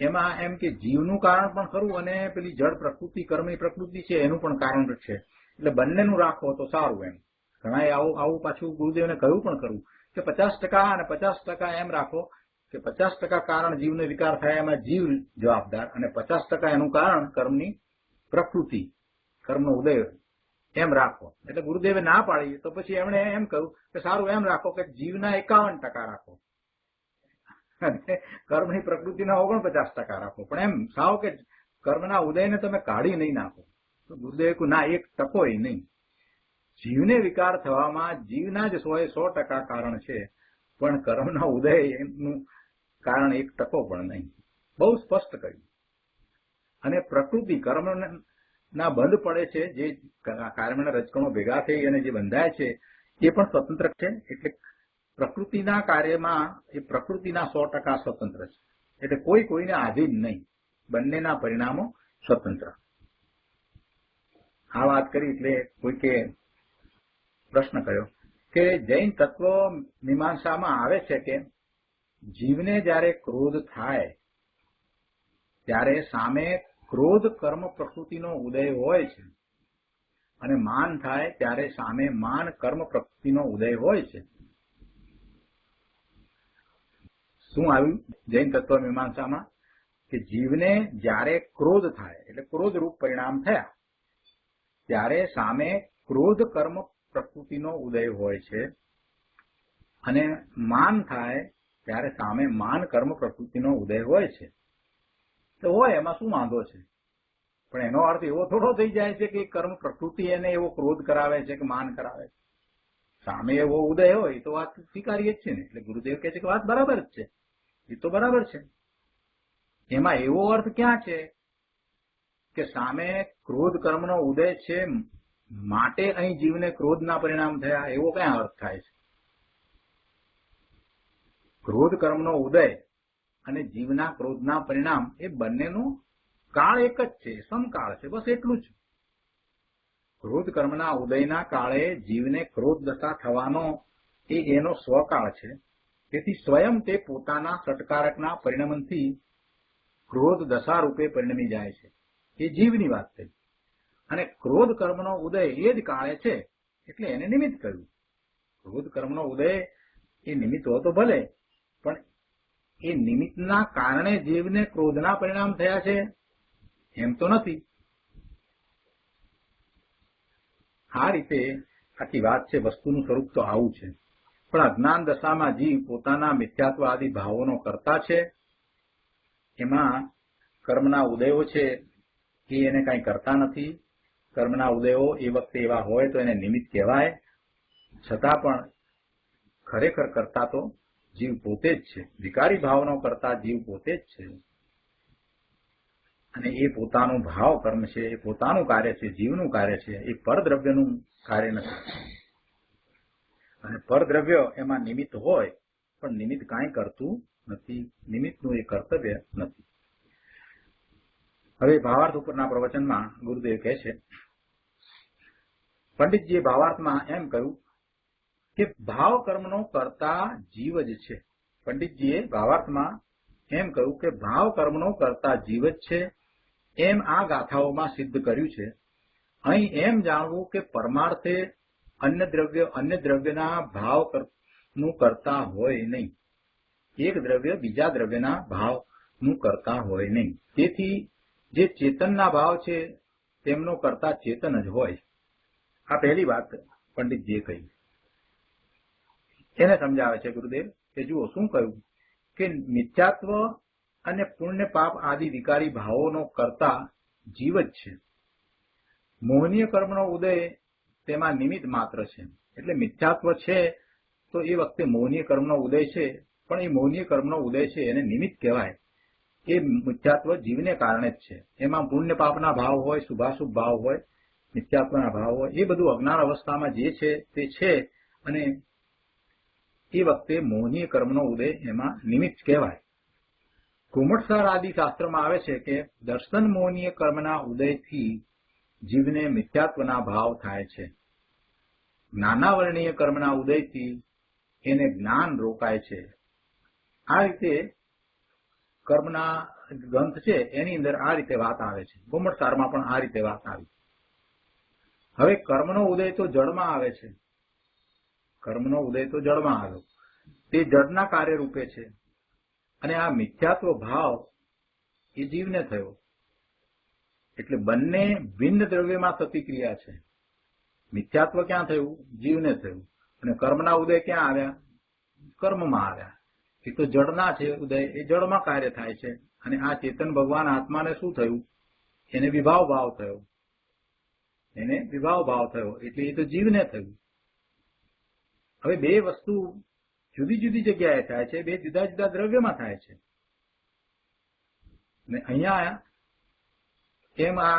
એમાં એમ કે જીવનું કારણ પણ ખરું અને પેલી જળ પ્રકૃતિ, કર્મની પ્રકૃતિ છે એનું પણ કારણ છે, એટલે બંનેનું રાખો તો સારું એમ. ઘણા આવું પાછું ગુરુદેવને કહ્યું પણ ખરું કે 50% અને 50% એમ રાખો કે 50% કારણ જીવને વિકાર થાય એમાં જીવ જવાબદાર અને 50% એનું કારણ કર્મની પ્રકૃતિ, કર્મનો ઉદય એમ રાખો. એટલે ગુરુદેવે ના પાડી તો પછી એમણે એમ કહ્યું કે સારું એમ રાખો કે જીવના 51% રાખો અને કર્મની પ્રકૃતિના 49% રાખો. પણ એમ સાવ કે કર્મના ઉદયને તમે કાઢી નહીં નાખો. તો ગુરુદેવે કહ્યું ના, 1% નહીં. જીવને વિકાર થવામાં જીવના જ 100% કારણ છે, પણ કર્મના ઉદય એનું કારણ 1% પણ નહીં. બહુ સ્પષ્ટ કહ્યું. અને પ્રકૃતિ કર્મના બંધ પડે છે, જે કર્મના રજકણો ભેગા થઈ અને જે બંધાય છે એ પણ સ્વતંત્ર છે. એટલે પ્રકૃતિના કાર્યમાં એ પ્રકૃતિના 100% સ્વતંત્ર છે. એટલે કોઈ કોઈને આધીન નહીં, બંનેના પરિણામો સ્વતંત્ર. આ વાત કરી એટલે કોઈકે પ્રશ્ન કર્યો કે જૈન તત્વ મીમાંસામાં આવે છે કે જીવને જ્યારે ક્રોધ થાય ત્યારે સામે ક્રોધ કર્મ પ્રકૃતિનો ઉદય હોય છે અને માન થાય ત્યારે સામે માન કર્મ પ્રકૃતિનો ઉદય હોય છે. શું આવ્યું જૈન તત્વ મીમાંસામાં કે જીવને જ્યારે ક્રોધ થાય એટલે ક્રોધ રૂપ પરિણામ થયા ત્યારે સામે ક્રોધ કર્મ પ્રકૃતિનો ઉદય હોય છે અને માન થાય ત્યારે સામે માન કર્મ પ્રકૃતિનો ઉદય હોય છે. તો હોય એમાં શું વાંધો છે? પણ એનો અર્થ એવો થોડો થઈ જાય છે કે કર્મ પ્રકૃતિ એને એવો ક્રોધ કરાવે છે કે માન કરાવે છે. સામે એવો ઉદય હોય તો વાત સ્વીકારીએ જ છે ને. એટલે ગુરુદેવ કહે છે કે વાત બરાબર જ છે, એ તો બરાબર છે. એમાં એવો અર્થ ક્યાં છે કે સામે ક્રોધ કર્મનો ઉદય છે માટે અહીં જીવને ક્રોધના પરિણામ થયા, એવો ક્યાં અર્થ થાય છે? ક્રોધ કર્મનો ઉદય અને જીવના ક્રોધના પરિણામ એ બંનેનું કાળ એક જ છે, સમકાળ છે, બસ એટલું જ. ક્રોધ કર્મના ઉદયના કાળે જીવને ક્રોધ દશા થવાનો એ એનો સ્વકાળ છે. તેથી સ્વયં તે પોતાના સટકારકના પરિણમનથી ક્રોધ દશા રૂપે પરિણમી જાય છે. એ જીવની વાત થઈ. અને ક્રોધ કર્મનો ઉદય એ જ કાળે છે, એટલે એને નિમિત્ત કહ્યું. ક્રોધ કર્મનો ઉદય એ નિમિત્ત હો તો ભલે, પણ એ નિમિત્તના કારણે જીવને ક્રોધના પરિણામ થયા છે એમ તો નથી. આ રીતે આખી વાત છે. વસ્તુનું સ્વરૂપ તો આવું છે. પણ અજ્ઞાન દશામાં જીવ પોતાના મિથ્યાત્વ આદિ ભાવોનો કરતા છે. એમાં કર્મના ઉદયો છે એ એને કાંઈ કરતા નથી. કર્મના ઉદયો એ વખતે એવા હોય તો એને નિમિત્ત કહેવાય. છતાં પણ ખરેખર કરતા તો જીવ પોતે જ છે. વિકારી ભાવનો કરતા જીવ પોતે જ છે. અને એ પોતાનું ભાવ કર્મ છે, એ પોતાનું કાર્ય છે, જીવનું કાર્ય છે. એ પરદ્રવ્યનું કાર્ય નથી. અને પરદ્રવ્ય એમાં નિમિત્ત હોય, પણ નિમિત્ત કાંઈ કરતું નથી. નિમિત્તનું એ કર્તવ્ય નથી. હવે ભાવાર્થ ઉપરના પ્રવચનમાં ગુરુદેવ કહે છે, પંડિતજીએ ભાવાર્થમાં એમ કહ્યું કે ભાવ કર્મનો કરતા જીવ જ છે. પંડિતજીએ ભાવાર્થમાં એમ કહ્યું કે ભાવ કર્મનો કરતા જીવ જ છે. એમ આ ગાથાઓમાં સિદ્ધ કર્યું છે. અહીં એમ જાણવું કે પરમાર્થે અન્ય દ્રવ્યના ભાવનું કરતા હોય નહીં. એક દ્રવ્ય બીજા દ્રવ્યના ભાવનું કરતા હોય નહીં. તેથી જે ચેતનના ભાવ છે તેમનો કરતા ચેતન જ હોય. આ પહેલી વાત પંડિતજીએ કહી. એને સમજાવે છે ગુરુદેવ કે જુઓ શું કહ્યું કે મિથ્યાત્વ અને પુણ્ય પાપ આદિ વિકારી ભાવોનો કરતા જીવ જ છે. મોહનીય કર્મનો ઉદય તેમાં નિમિત્ત માત્ર છે. એટલે મિથ્યાત્વ છે તો એ વખતે મોહનીય કર્મનો ઉદય છે, પણ એ મોહનીય કર્મનો ઉદય છે એને નિમિત્ત કહેવાય. એ મિથ્યાત્વ જીવને કારણે જ છે. એમાં પુણ્ય પાપના ભાવ હોય, શુભાશુભ ભાવ હોય, મિથ્યાત્વના ભાવ હોય, એ બધું અજ્ઞાન અવસ્થામાં જે છે તે છે. અને એ વખતે મોહનીય કર્મનો ઉદય એમાં નિમિત્ત કહેવાય. કુમટસાર આદિ શાસ્ત્રમાં આવે છે કે દર્શન મોહનીય કર્મના ઉદયથી જીવને મિથ્યાત્વના ભાવ થાય છે. જ્ઞાનાવરણીય કર્મના ઉદયથી એને જ્ઞાન રોકાય છે. આ રીતે કર્મના ગ્રંથ છે એની અંદર આ રીતે વાત આવે છે. કુમટસારમાં પણ આ રીતે વાત આવી. હવે કર્મનો ઉદય તો જળમાં આવે છે. કર્મનો ઉદય તો જળમાં આવ્યો, તે જળના કાર્ય રૂપે છે. અને આ મિથ્યાત્વ ભાવ એ જીવને થયો. એટલે બંને ભિન્ન દ્રવ્યમાં થતી ક્રિયા છે. મિથ્યાત્વ ક્યાં થયું? જીવને થયું. અને કર્મના ઉદય ક્યાં આવ્યા? કર્મમાં આવ્યા. એ તો જળના છે ઉદય, એ જળમાં કાર્ય થાય છે. અને આ ચેતન ભગવાન આત્માને શું થયું? એને વિભાવ ભાવ થયો. એને વિભાવ ભાવ થયો એટલે એ તો જીવને થયું. હવે બે વસ્તુ જુદી જુદી જગ્યાએ થાય છે, બે જુદા જુદા દ્રવ્યમાં થાય છે. અને અહીંયા એમ આ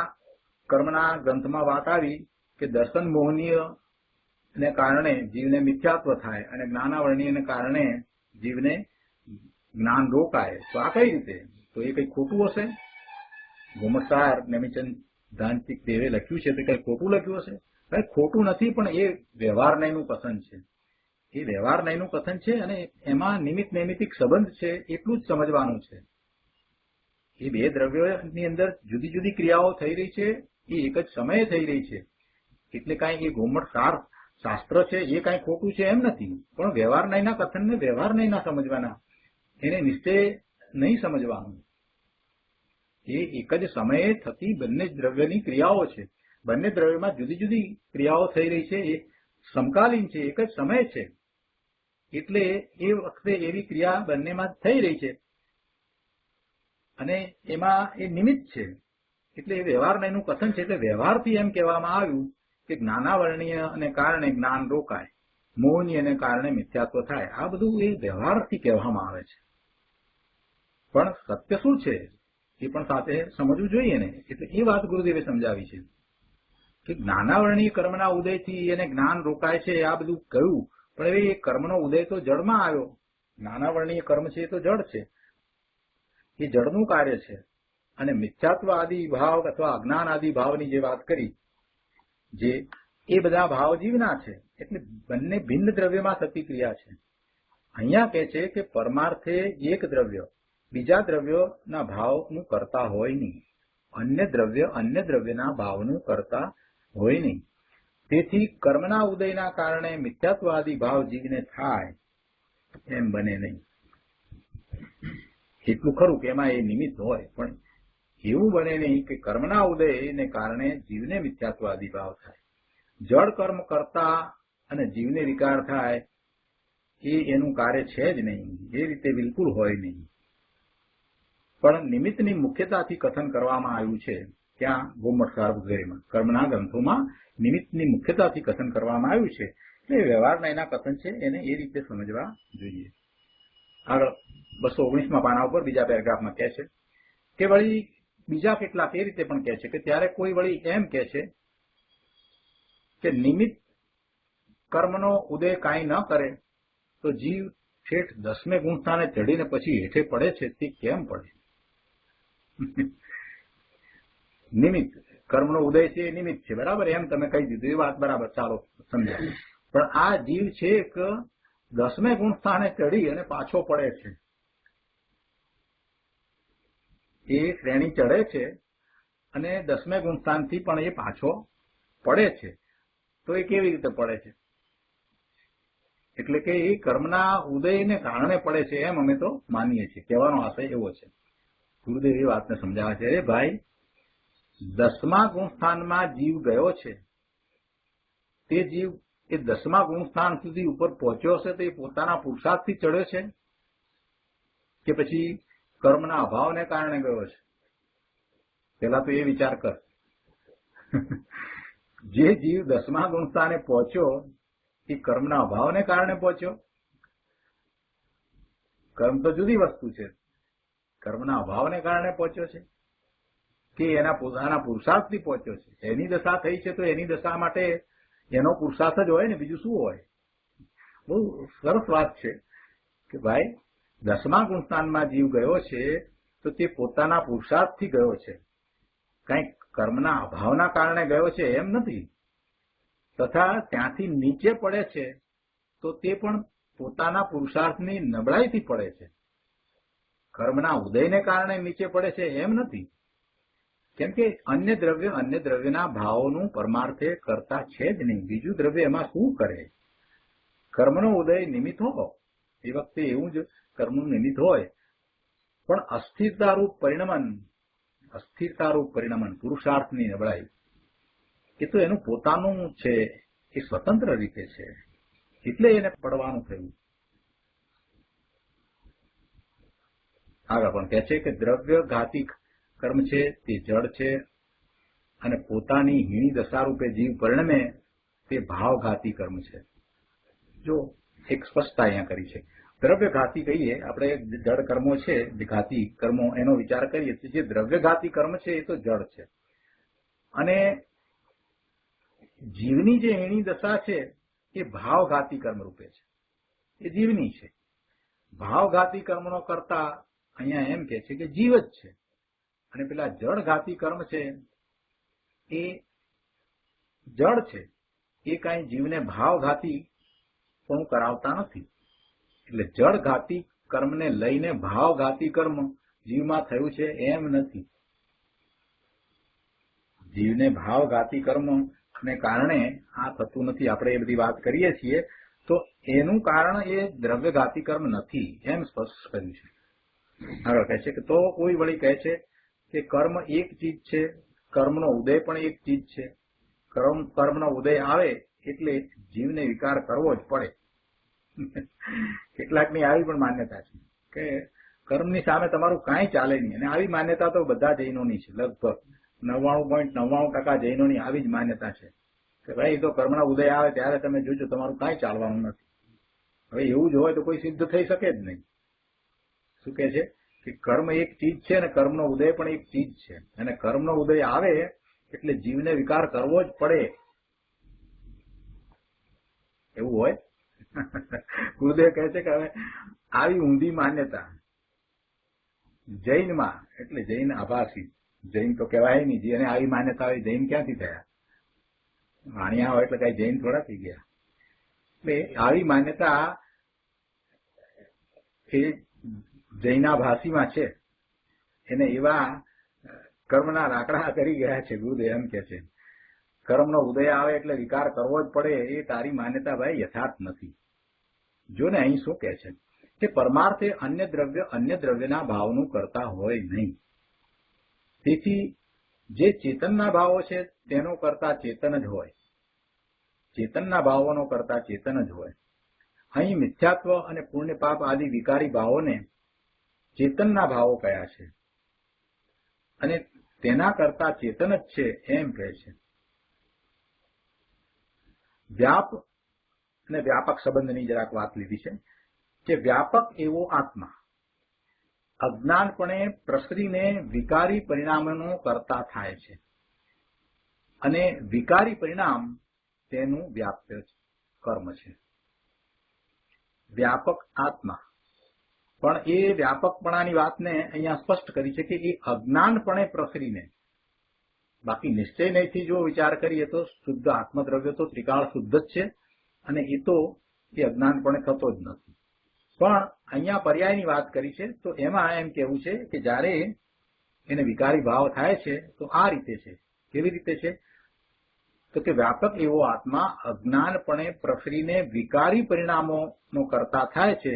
કર્મના ગ્રંથમાં વાત આવી કે દર્શન મોહનીય ને કારણે જીવને મિથ્યાત્વ થાય અને જ્ઞાનાવરણીયને કારણે જીવને જ્ઞાન રોકાય. તો આ કઈ રીતે? તો એ કઈ ખોટું હશે? ગોમટસાર નેમિચંદ દાંતિક દેવે લખ્યું છે તે કઈ ખોટું લખ્યું હશે? કઈ ખોટું નથી, પણ એ વ્યવહાર નયનું કથન છે. એ વ્યવહાર નયનું કથન છે અને એમાં નિમિત્ત નૈમિતિક સંબંધ છે એટલું જ સમજવાનું છે. એ બે દ્રવ્યોની અંદર જુદી જુદી ક્રિયાઓ થઈ રહી છે, એ એક જ સમયે થઈ રહી છે. એટલે કાંઈ એ ગોમટસાર શાસ્ત્ર છે એ કાંઈ ખોટું છે એમ નથી, પણ વ્યવહાર નયના કથનને વ્યવહાર નયના સમજવાના, એને નિશ્ચય નહીં સમજવાનું. એ એક જ સમયે થતી બંને દ્રવ્યની ક્રિયાઓ છે. બંને દ્રવ્યમાં જુદી જુદી ક્રિયાઓ થઈ રહી છે, એ સમકાલીન છે, એક જ સમય છે. એટલે એ વખતે એવી ક્રિયા બંનેમાં થઈ રહી છે અને એમાં એ નિમિત્ત છે. એટલે એ વ્યવહાર નયનું કથન છે. એટલે વ્યવહારથી એમ કહેવામાં આવ્યું કે જ્ઞાનાવરણીય અને કારણે જ્ઞાન રોકાય, મોહનીય ને કારણે મિથ્યાત્વ થાય. આ બધું એ વ્યવહારથી કહેવામાં આવે છે. પણ સત્ય શું છે એ પણ સાથે સમજવું જોઈએ ને. એટલે એ વાત ગુરુદેવે સમજાવી છે કે જ્ઞાનાવરણીય કર્મના ઉદયથી એને જ્ઞાન રોકાય છે. આ બધું કહ્યું, પણ હવે એ કર્મનો ઉદય તો જળમાં આવ્યો. જ્ઞાનાવરણીય કર્મ છે એ તો જળ છે, એ જળનું કાર્ય છે. અને મિથ્યાત્વ આદિ ભાવ અથવા અજ્ઞાન આદિ ભાવની જે વાત કરી, જે એ બધા ભાવ જીવના છે, એટલે બંને ભિન્ન દ્રવ્યમાં થતી ક્રિયા છે. અહીંયા કહે છે કે પરમાર્થે એક દ્રવ્ય બીજા દ્રવ્યોના ભાવનું કરતા હોય નહીં, અન્ય દ્રવ્ય અન્ય દ્રવ્યના ભાવનું કરતા હોય નહીં. તેથી કર્મના ઉદયના કારણે મિથ્યાત્વાદી ભાવ જીવને થાય એમ બને નહીં. એટલું ખરું કે એમાં એ નિમિત્ત હોય, પણ એવું બને નહીં કે કર્મના ઉદયને કારણે જીવને મિથ્યાત્વાદી ભાવ થાય. જળ કર્મ કરતા અને જીવને વિકાર થાય એ એનું કાર્ય છે જ નહીં, એ રીતે બિલકુલ હોય નહીં. પણ નિમિત્તની મુખ્યતાથી કથન કરવામાં આવ્યું છે ત્યાં ગોમટસાર વગેરેમાં, કર્મના ગ્રંથોમાં નિમિત્તની મુખ્યતાથી કથન કરવામાં આવ્યું છે. એટલે વ્યવહારના એના કથન છે, એને એ રીતે સમજવા જોઈએ. આગળ 219માં પાના ઉપર બીજા પેરેગ્રાફમાં કહે છે કે વળી બીજા કેટલાક એ રીતે પણ કહે છે કે ત્યારે કોઈ વળી એમ કહે છે કે નિમિત્ત કર્મનો ઉદય કાંઈ ન કરે તો જીવ ઠેઠ 10મે ગુણસ્થાને ચડીને પછી હેઠે પડે છે, તે કેમ પડે? નિમિત્ત કર્મનો ઉદય છે એ નિમિત્ત છે, બરાબર, એમ તમે કહી દીધું, એ વાત બરાબર, ચાલો સમજાય. પણ આ જીવ છે કે 10મે ગુણસ્થાને ચડી અને પાછો પડે છે, એ શ્રેણી ચડે છે અને 10મે ગુણસ્થાનથી પણ એ પાછો પડે છે. તો એ કેવી રીતે પડે છે? એટલે કે એ કર્મના ઉદયને કારણે પડે છે એમ અમે તો માનીએ છીએ. કહેવાનો આશય એવો છે. ગુરુદેવ એ વાતને સમજાવે છે, અરે ભાઈ, 10મા ગુણસ્થાનમાં જીવ ગયો છે, તે જીવ એ 10મા ગુણસ્થાન સુધી ઉપર પહોંચ્યો હશે તો એ પોતાના પુરુષાર્થથી ચડ્યો છે કે પછી કર્મના અભાવને કારણે ગયો છે? પેલા તો એ વિચાર કર. જે જીવ 10મા ગુણસ્થાને પહોંચ્યો એ કર્મના અભાવને કારણે પહોંચ્યો? કર્મ તો જુદી વસ્તુ છે. કર્મના અભાવને કારણે પહોંચ્યો છે કે એના પોતાના પુરુષાર્થથી પહોંચ્યો છે? એની દશા થઈ છે તો એની દશા માટે એનો પુરુષાર્થ જ હોય ને, બીજું શું હોય? બહુ સરસ વાત છે કે ભાઈ 10મા ગુણસ્થાનમાં જીવ ગયો છે તો તે પોતાના પુરુષાર્થથી ગયો છે, કંઈક કર્મના અભાવના કારણે ગયો છે એમ નથી. તથા ત્યાંથી નીચે પડે છે તો તે પણ પોતાના પુરુષાર્થની નબળાઈથી પડે છે, કર્મના ઉદયને કારણે નીચે પડે છે એમ નથી. કેમ કે અન્ય દ્રવ્યના ભાવોનું પરમાર્થે કરતા છે જ નહીં, બીજું દ્રવ્ય એમાં શું કરે? કર્મનો ઉદય નિમિત્ત હો, એ વખતે એવું જ કર્મનું નિમિત્ત હોય, પણ અસ્થિરતારૂપ પરિણમન પુરુષાર્થની નબળાઈ એ તો એનું પોતાનું છે, એ સ્વતંત્ર રીતે છે, એટલે એને પડવાનું થયું. આગળ પણ કહે છે કે દ્રવ્ય ઘાતી કર્મ છે તે જડ છે અને પોતાની હીણી દશારૂપે જીવ પરિણમે તે ભાવઘાતી કર્મ છે. જો એક સ્પષ્ટતા અહીંયા કરી છે. દ્રવ્ય ઘાતી કહીએ આપણે, જડ કર્મો છે જે ઘાતી કર્મો, એનો વિચાર કરીએ તો જે દ્રવ્ય ઘાતી કર્મ છે એ તો જડ છે, અને જીવની જે હીણી દશા છે એ ભાવઘાતી કર્મ રૂપે છે, એ જીવની છે. ભાવઘાતી કર્મનો કરતા અહીંયા એમ કે છે કે જીવ જ છે, અને પેલા જળ ઘાતી કર્મ છે એ જળ છે, એ કાંઈ જીવને ભાવઘાતી પણ કરાવતા નથી. એટલે જળ ઘાતી કર્મને લઈને ભાવઘાતી કર્મ જીવમાં થયું છે એમ નથી. જીવને ભાવઘાતી કર્મને કારણે આ થતું નથી. આપણે એ બધી વાત કરીએ છીએ તો એનું કારણ એ દ્રવ્યઘાતી કર્મ નથી એમ સ્પષ્ટ કર્યું છે. આગળ કહે છે કે તો કોઈ વળી કહે છે કે કર્મ એક ચીજ છે, કર્મનો ઉદય પણ એક ચીજ છે. કર્મનો ઉદય આવે એટલે જીવને વિકાર કરવો જ પડે. કેટલાકની આવી પણ માન્યતા છે કે કર્મની સામે તમારું કાંઈ ચાલે નહીં, અને આવી માન્યતા તો બધા જૈનોની છે. લગભગ 99.99% જૈનોની આવી જ માન્યતા છે કે ભાઈ તો કર્મના ઉદય આવે ત્યારે તમે જોજો તમારું કાંઈ ચાલવાનું નથી. હવે એવું જ હોય તો કોઈ સિદ્ધ થઈ શકે જ નહીં. શું કહે છે કે કર્મ એક ચીજ છે અને કર્મનો ઉદય પણ એક ચીજ છે, અને કર્મનો ઉદય આવે એટલે જીવને વિકાર કરવો જ પડે, એવું હોય? ગુરુદેવ કહે છે કે હવે આવી ઊંધી માન્યતા જૈનમાં એટલે જૈન આભાસી, જૈન તો કહેવાય નહીં, જેને આવી માન્યતા હોય જૈન ક્યાંથી થયા? વાણિયા હોય એટલે કઈ જૈન થોડા થઈ ગયા. એટલે આવી માન્યતા એ જૈનાભાસીમાં છે. એને એવા કર્મના રાકડા કરી ગયા છે. ગુરુદેવ એમ કે છે કર્મનો ઉદય આવે એટલે વિકાર કરવો જ પડે, એ તારી માન્યતા ભાઈ યથાર્થ નથી. જો ને અહીં શું કે છે કે પરમાર્થે અન્ય દ્રવ્યના ભાવનું કરતા હોય નહીં. તેથી જે ચેતનના ભાવો છે તેનો કરતા ચેતન જ હોય, ચેતનના ભાવોનો કરતા ચેતન જ હોય. અહીં મિથ્યાત્વ અને પુણ્ય પાપ આદિ વિકારી ભાવોને ચેતનના ભાવો કયા છે અને તેના કરતા ચેતન જ છે એમ કહે છે. વ્યાપ અને વ્યાપક સંબંધની જરાક વાત લીધી છે કે વ્યાપક એવો આત્મા અજ્ઞાનપણે પ્રસરીને વિકારી પરિણામોનો કરતા થાય છે અને વિકારી પરિણામ તેનું વ્યાપ્ય કર્મ છે. વ્યાપક આત્મા પણ એ વ્યાપકપણાની વાતને અહીંયા સ્પષ્ટ કરી છે કે એ અજ્ઞાનપણે પ્રસરીને, બાકી નિશ્ચય નહીંથી જો વિચાર કરીએ તો શુદ્ધ આત્મદ્રવ્ય તો ત્રિકાળ શુદ્ધ જ છે અને એ તો એ અજ્ઞાનપણે થતો જ નથી. પણ અહીંયા પર્યાયની વાત કરી છે તો એમાં એમ કહેવું છે કે જ્યારે એને વિકારી ભાવ થાય છે તો આ રીતે છે. કેવી રીતે છે? તો કે વ્યાપક એવો આત્મા અજ્ઞાનપણે પ્રસરીને વિકારી પરિણામોનો કરતા થાય છે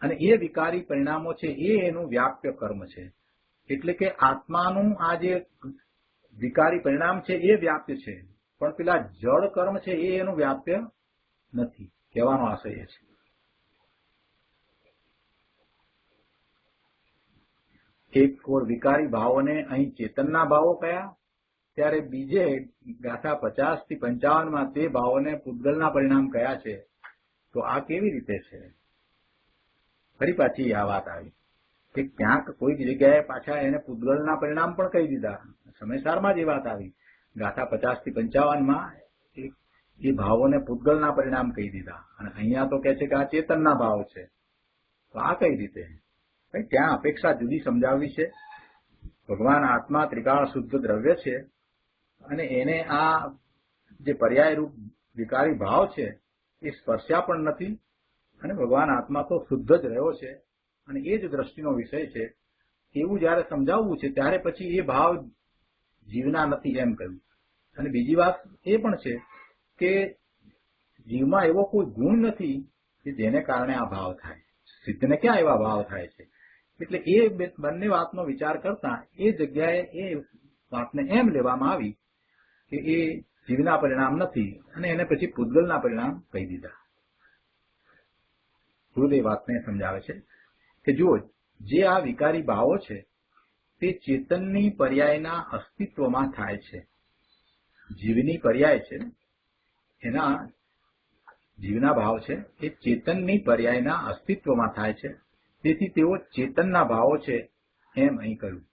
અને એ વિકારી પરિણામો છે એ એનું વ્યાપ્ય કર્મ છે. એટલે કે આત્માનું આ જે વિકારી પરિણામ છે એ વ્યાપ્ય છે, પણ પેલા જળ કર્મ છે એ એનું વ્યાપ્ય નથી. કહેવાનો આશય એ છે. એક કોર વિકારી ભાવોને અહીં ચેતનના ભાવો કયા, ત્યારે બીજે ગાથા 50 થી 55 તે ભાવોને પૂતગલના પરિણામ કયા છે. તો આ કેવી રીતે છે? ફરી પાછી આ વાત આવી કે ક્યાંક કોઈક જગ્યાએ પાછા એને પૂતગલના પરિણામ પણ કહી દીધા. સમયસારમાં જ એ વાત આવી. ગાથા 50 થી 55 એ ભાવોને પૂતગલના પરિણામ કહી દીધા અને અહીંયા તો કે છે કે આ ચેતનના ભાવ છે. તો આ કઈ રીતે? ત્યાં અપેક્ષા જુદી સમજાવવી છે. ભગવાન આત્મા ત્રિકાળ શુદ્ધ દ્રવ્ય છે અને એને આ જે પર્યાય રૂપ વિકારી ભાવ છે એ સ્પર્શ્યા પણ નથી અને ભગવાન આત્મા તો શુદ્ધ જ રહ્યો છે અને એ જ દ્રષ્ટિનો વિષય છે. એવું જયારે સમજાવવું છે ત્યારે પછી એ ભાવ જીવના નથી એમ કહ્યું. અને બીજી વાત એ પણ છે કે જીવમાં એવો કોઈ ગુણ નથી કે જેને કારણે આ ભાવ થાય. સિદ્ધને ક્યાં એવા ભાવ થાય છે? એટલે એ બંને વાતનો વિચાર કરતા એ જગ્યાએ એ વાતને એમ લેવામાં આવી કે એ જીવના પરિણામ નથી અને એને પછી પૂતગલના પરિણામ કહી દીધા. ગુરુદેવ વાતને સમજાવે છે કે જુઓ, જે આ વિકારી ભાવો છે તે ચેતનની પર્યાયના અસ્તિત્વમાં થાય છે. જીવની પર્યાય છે, એના જીવના ભાવ છે એ ચેતનની પર્યાયના અસ્તિત્વમાં થાય છે. તેથી તેઓ ચેતનના ભાવો છે એમ અહીં કહ્યું.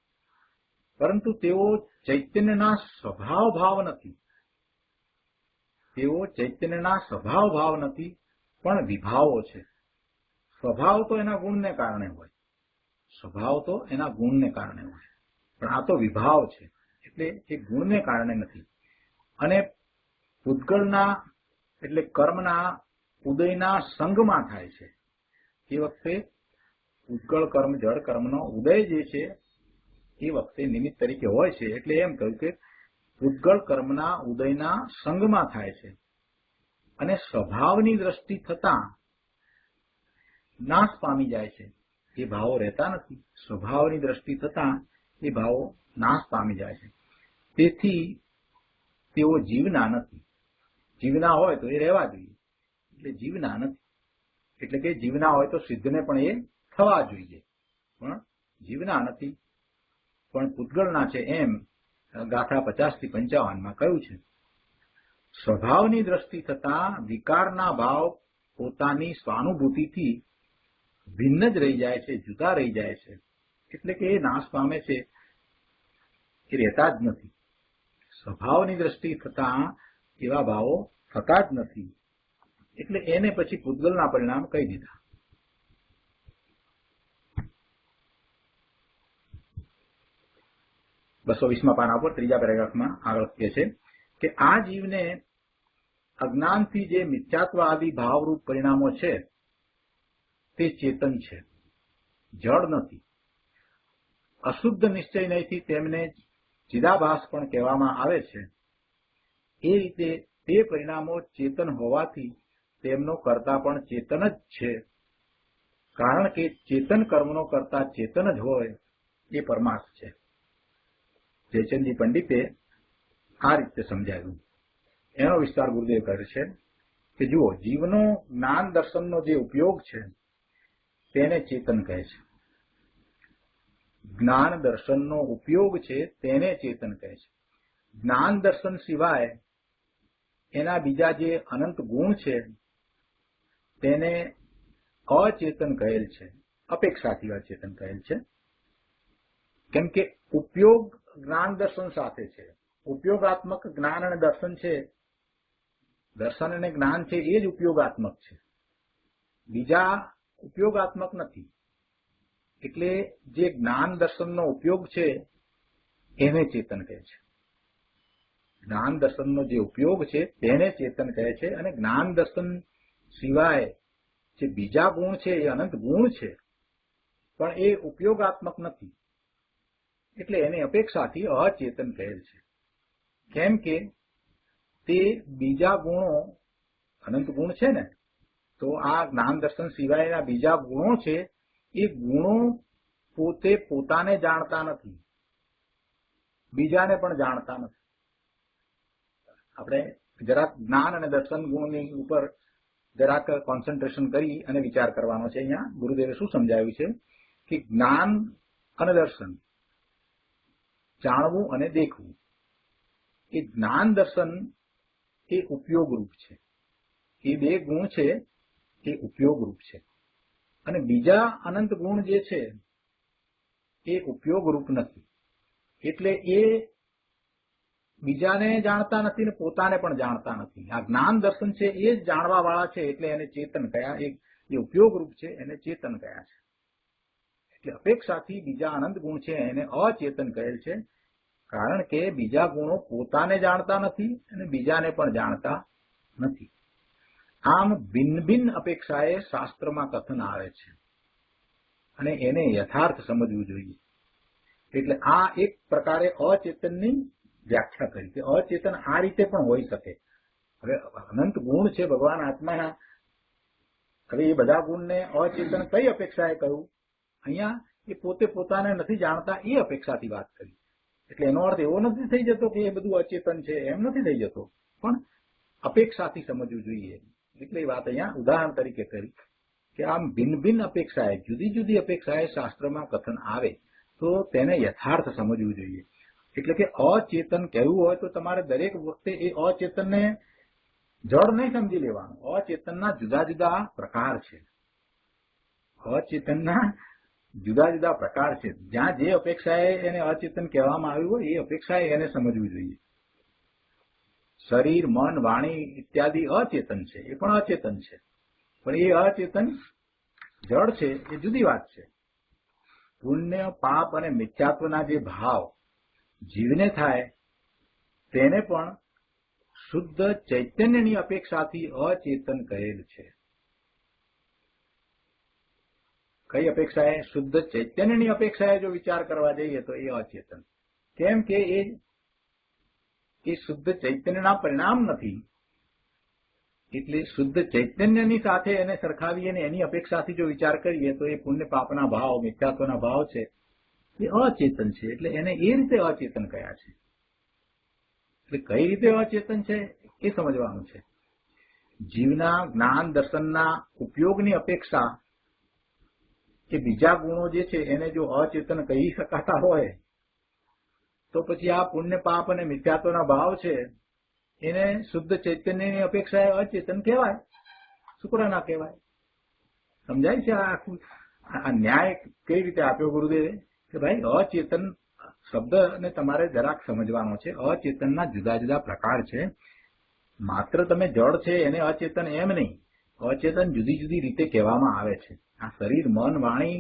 પરંતુ તેઓ ચૈતન્યના સ્વભાવ ભાવ નથી. તેઓ ચૈતન્યના સ્વભાવ ભાવ નથી પણ વિભાવો છે. સ્વભાવ તો એના ગુણને કારણે હોય, સ્વભાવ તો એના ગુણને કારણે હોય, પણ આ તો વિભાવ છે એટલે એ ગુણને કારણે નથી. અને પૂતગલના એટલે કર્મના ઉદયના સંગમાં થાય છે. એ વખતે પૂતગલ કર્મ જળ કર્મનો ઉદય જે છે એ વખતે નિમિત્ત તરીકે હોય છે. એટલે એમ કહ્યું કે પૂતગલ કર્મના ઉદયના સંગમાં થાય છે અને સ્વભાવની દ્રષ્ટિ થતા નાશ પામી જાય છે. એ ભાવો રહેતા નથી. સ્વભાવની દ્રષ્ટિ થતા એ ભાવો નાશ પામી જાય છે. તેથી તેઓ જીવના નથી. જીવના હોય તો એ રહેવા જોઈએ, એટલે જીવના નથી. એટલે કે જીવના હોય તો સિદ્ધને પણ એ થવા જોઈએ, પણ જીવના નથી પણ પૂતગલના છે એમ ગાથા 50 થી 55 કહ્યું છે. સ્વભાવની દ્રષ્ટિ થતા વિકારના ભાવ પોતાની સ્વાનુભૂતિથી ભિન્ન જ રહી જાય છે, જુદા રહી જાય છે. એટલે કે એ નાશ પામે છે, એ રહેતા જ નથી. સ્વભાવની દ્રષ્ટિ થતા એવા ભાવો થતા જ નથી. એટલે એને પછી પૂતગલના પરિણામ કહી દીધા. 220માં પાના પર ત્રીજા પેરેગ્રાફમાં આગળ કહે છે કે આ જીવને અજ્ઞાનથી જે મિથ્યાત્વ આદિ ભાવરૂપ પરિણામો છે તે ચેતન છે, જડ નથી. અશુદ્ધ નિશ્ચય નહીંથી તેમને ચિદાભાસ પણ કહેવામાં આવે છે. એ રીતે તે પરિણામો ચેતન હોવાથી તેમનો કર્તા પણ ચેતન જ છે, કારણ કે ચેતન કર્મનો કર્તા ચેતન જ હોય એ પરમાર્થ છે. જયચંદજી પંડિતે આ રીતે સમજાવ્યું. એનો વિસ્તાર ગુરુદેવ કરે છે કે જુઓ, જીવનો જ્ઞાન દર્શનનો જે ઉપયોગ છે તેને ચેતન કહે છે. જ્ઞાન દર્શનનો ઉપયોગ છે તેને ચેતન કહે છે. જ્ઞાન દર્શન સિવાય એના બીજા જે અનંત ગુણ છે તેને અચેતન કહેલ છે, અપેક્ષાથી અચેતન કહેલ છે. કેમ કે ઉપયોગ જ્ઞાન દર્શન સાથે છે. ઉપયોગાત્મક જ્ઞાન અને દર્શન છે, દર્શન અને જ્ઞાન છે એ જ ઉપયોગાત્મક છે, બીજા ઉપયોગાત્મક નથી. એટલે જે જ્ઞાન દર્શનનો ઉપયોગ છે એને ચેતન કહે છે. જ્ઞાન દર્શનનો જે ઉપયોગ છે તેને ચેતન કહે છે. અને જ્ઞાન દર્શન સિવાય જે બીજા ગુણ છે એ અનંત ગુણ છે, પણ એ ઉપયોગાત્મક નથી, એટલે એને અપેક્ષાથી અચેતન કહેલ છે. કેમ કે તે બીજા ગુણો અનંત ગુણ છે ને, તો આ જ્ઞાન દર્શન સિવાયના બીજા ગુણો છે એ ગુણો પોતે પોતાને જાણતા નથી, બીજાને પણ જાણતા નથી. આપણે જરાક જ્ઞાન અને દર્શન ગુણની ઉપર જરાક કોન્સન્ટ્રેશન કરી અને વિચાર કરવાનો છે. અહીંયા ગુરુદેવે શું સમજાવ્યું છે કે જ્ઞાન અને દર્શન, જાણવું અને દેખવું, એ જ્ઞાન દર્શન એ ઉપયોગરૂપ છે. એ બે ગુણ છે એ ઉપયોગરૂપ છે, અને બીજા અનંત ગુણ જે છે એ ઉપયોગરૂપ નથી. એટલે એ બીજાને જાણતા નથી ને પોતાને પણ જાણતા નથી. આ જ્ઞાન દર્શન છે એ જ જાણવા વાળા છે, એટલે એને ચેતન કયા. એ ઉપયોગરૂપ છે એને ચેતન કયા છે. એટલે અપેક્ષાથી બીજા અનંત ગુણ છે એને અચેતન કહેલ છે, કારણ કે બીજા ગુણો પોતાને જાણતા નથી અને બીજાને પણ જાણતા નથી. આમ ભિન્ન ભિન્ન અપેક્ષાએ શાસ્ત્રમાં કથન આવે છે અને એને યથાર્થ સમજવું જોઈએ. એટલે આ એક પ્રકારે અચેતનની વ્યાખ્યા કરી કે અચેતન આ રીતે પણ હોઈ શકે. હવે અનંત ગુણ છે ભગવાન આત્માના, હવે એ બધા ગુણને અચેતન કઈ અપેક્ષાએ કહ્યું? અહીંયા એ પોતે પોતાને નથી જાણતા એ અપેક્ષાથી વાત કરી. એટલે એનો અર્થ એવો નથી થઈ જતો કે એ બધું અચેતન છે, એમ નથી થઈ જતો, પણ અપેક્ષાથી સમજવું જોઈએ. એટલે એ વાત અહીંયા ઉદાહરણ તરીકે કરી કે આમ ભિન્ન ભિન્ન અપેક્ષાએ, જુદી જુદી અપેક્ષાએ શાસ્ત્રમાં કથન આવે તો તેને યથાર્થ સમજવું જોઈએ. એટલે કે અચેતન કહેવું હોય તો તમારે દરેક વખતે એ અચેતનને જડ નહીં સમજી લેવાનું. અચેતનના જુદા જુદા પ્રકાર છે. અચેતનના જુદા જુદા પ્રકાર છે. જ્યાં જે અપેક્ષાએ એને અચેતન કહેવામાં આવ્યું હોય એ અપેક્ષાએ એને સમજવું જોઈએ. શરીર, મન, વાણી ઇત્યાદિ અચેતન છે, એ પણ અચેતન છે, પણ એ અચેતન જડ છે એ જુદી વાત છે. પુણ્ય, પાપ અને મિથ્યાત્વના જે ભાવ જીવને થાય તેને પણ શુદ્ધ ચૈતન્યની અપેક્ષાથી અચેતન કહેલ છે. કઈ અપેક્ષાએ? શુદ્ધ ચૈતન્યની અપેક્ષાએ જો વિચાર કરવા જઈએ તો એ અચેતન. કેમ કે એ શુદ્ધ ચૈતન્યના પરિણામ નથી, એટલે શુદ્ધ ચૈતન્યની સાથે એને સરખાવીએ ને એની અપેક્ષાથી જો વિચાર કરીએ તો એ પુણ્ય પાપના ભાવ, મિથ્યાત્વના ભાવ છે એ અચેતન છે. એટલે એને એ રીતે અચેતન કયા છે. એટલે કઈ રીતે અચેતન છે એ સમજવાનું છે. જીવના જ્ઞાન દર્શનના ઉપયોગની અપેક્ષા કે બીજા ગુણો જે છે એને જો અચેતન કહી શકાતા હોય તો પછી આ પુણ્ય પાપ અને મિથ્યાત્વના ભાવ છે એને શુદ્ધ ચૈતન્યની અપેક્ષાએ અચેતન કહેવાય, શુક્ર ના કહેવાય. સમજાય છે? આ આખું આ ન્યાય કઈ રીતે આપ્યો ગુરુદેવે કે ભાઈ અચેતન શબ્દને તમારે જરાક સમજવાનો છે. અચેતનના જુદા જુદા પ્રકાર છે. માત્ર તમે જડ છે એને અચેતન એમ નહીં, અચેતન જુદી જુદી રીતે કહેવામાં આવે છે. આ શરીર, મન, વાણી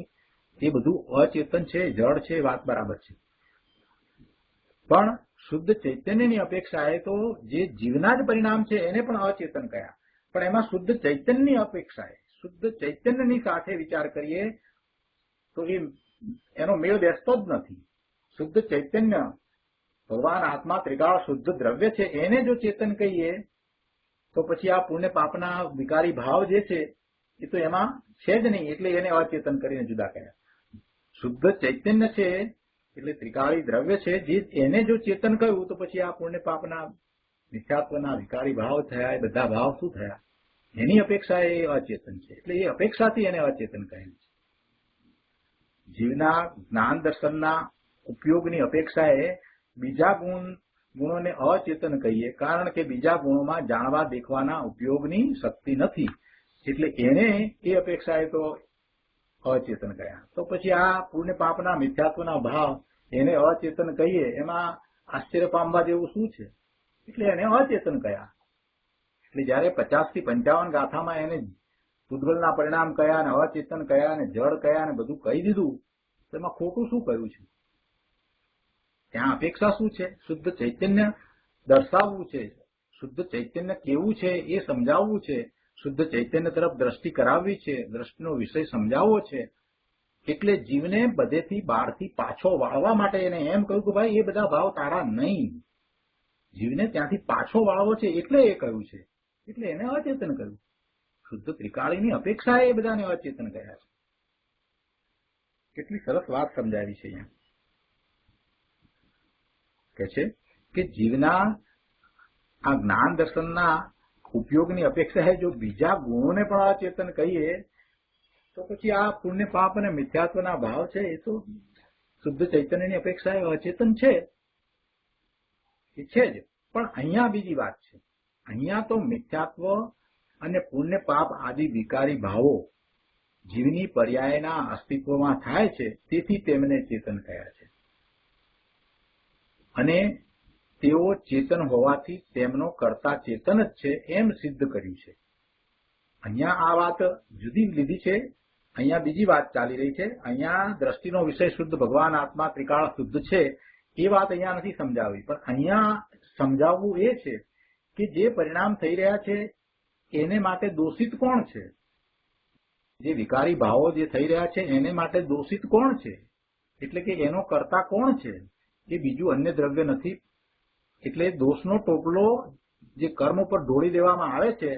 એ બધું અચેતન છે, જડ છે, વાત બરાબર છે. પણ શુદ્ધ ચૈતન્યની અપેક્ષાએ તો જે જીવના જ પરિણામ છે એને પણ અચેતન કહ્યા. પણ એમાં શુદ્ધ ચૈતન્યની અપેક્ષાએ શુદ્ધ ચૈતન્યની સાથે વિચાર કરીએ તો એનો મેળ બેસતો જ નથી. શુદ્ધ ચૈતન્ય ભગવાન આત્મા ત્રિકાળ શુદ્ધ દ્રવ્ય છે એને જો ચેતન કહીએ તો પછી આ પુણ્ય પાપના વિકારી ભાવ જે છે એ તો એમાં છે જ નહીં, એટલે એને અચેતન કરીને જુદા કર્યા. શુદ્ધ ચૈતન્ય છે એટલે ત્રિકાળી દ્રવ્ય છે, જે એને જો ચેતન કહ્યું તો પછી આ પુણ્ય પાપના મિથ્યાત્વના વિકારી ભાવ થયા, એ બધા ભાવ શું થયા, એની અપેક્ષા એ અચેતન છે, એટલે એ અપેક્ષાથી એને અચેતન કહે છે. જીવના જ્ઞાન દર્શનના ઉપયોગની અપેક્ષાએ બીજા ગુણોને અચેતન કહીએ, કારણ કે બીજા ગુણોમાં જાણવા દેખવાના ઉપયોગની શક્તિ નથી, એટલે એને એ અપેક્ષાએ તો અચેતન કહ્યા. તો પછી આ પુણ્ય પાપના મિથ્યાત્વના ભાવ એને અચેતન કહીએ એમાં આશ્ચર્ય પામવા જેવું શું છે, એટલે એને અચેતન કહ્યા. એટલે જયારે 50 થી 55 ગાથામાં એને પૂતગલના પરિણામ કયા અને અચેતન કયા અને જળ કયા અને બધું કહી દીધું, તો એમાં ખોટું શું કહ્યું છે? ત્યાં અપેક્ષા શું છે? શુદ્ધ ચૈતન્ય દર્શાવવું છે, શુદ્ધ ચૈતન્ય કેવું છે એ સમજાવવું છે, શુદ્ધ ચૈતન્ય તરફ દ્રષ્ટિ કરાવવી છે, દ્રષ્ટિનો વિષય સમજાવવો છે. એટલે જીવને બધેથી બહારથી પાછો વાળવા માટે એને એમ કહ્યું કે ભાઈ એ બધા ભાવ તારા નહીં, જીવને ત્યાંથી પાછો વાળવો છે એટલે એ કહ્યું છે, એટલે એને અચેતન કહ્યું. શુદ્ધ ત્રિકાળીની અપેક્ષા એ બધાને અચેતન કહ્યા છે. કેટલી સરસ વાત સમજાવી છે અહીંયા. કે છે કે જીવના આ જ્ઞાન દર્શનના ઉપયોગની અપેક્ષા જો બીજા ગુણોને પણ અચેતન કહીએ તો પછી આ પુણ્ય પાપ અને મિથ્યાત્વના ભાવ છે એ તો શુદ્ધ ચૈતન્યની અપેક્ષા એ અચેતન છે, એ છે જ. પણ અહીંયા બીજી વાત છે. અહીંયા તો મિથ્યાત્વ અને પુણ્ય પાપ આદિ વિકારી ભાવો જીવની પર્યાયના અસ્તિત્વમાં થાય છે, તેથી તેમને ચેતન કહ્યા છે. અને તેઓ ચેતન હોવાથી તેમનો કર્તા ચેતન જ છે એમ સિદ્ધ કર્યું છે. અહીંયા આ વાત જુદી લીધી છે, અહીંયા બીજી વાત ચાલી રહી છે. અહીંયા દ્રષ્ટિનો વિષય શુદ્ધ ભગવાન આત્મા ત્રિકાળ શુદ્ધ છે એ વાત અહીંયા નથી સમજાવી, પણ અહીંયા સમજાવવું એ છે કે જે પરિણામ થઈ રહ્યા છે એને માટે દોષિત કોણ છે? જે વિકારી ભાવો જે થઈ રહ્યા છે એને માટે દોષિત કોણ છે? એટલે કે એનો કર્તા કોણ છે? એ બીજું અન્ય દ્રવ્ય નથી. એટલે દોષનો ટોપલો જે કર્મ ઉપર ઢોળી દેવામાં આવે છે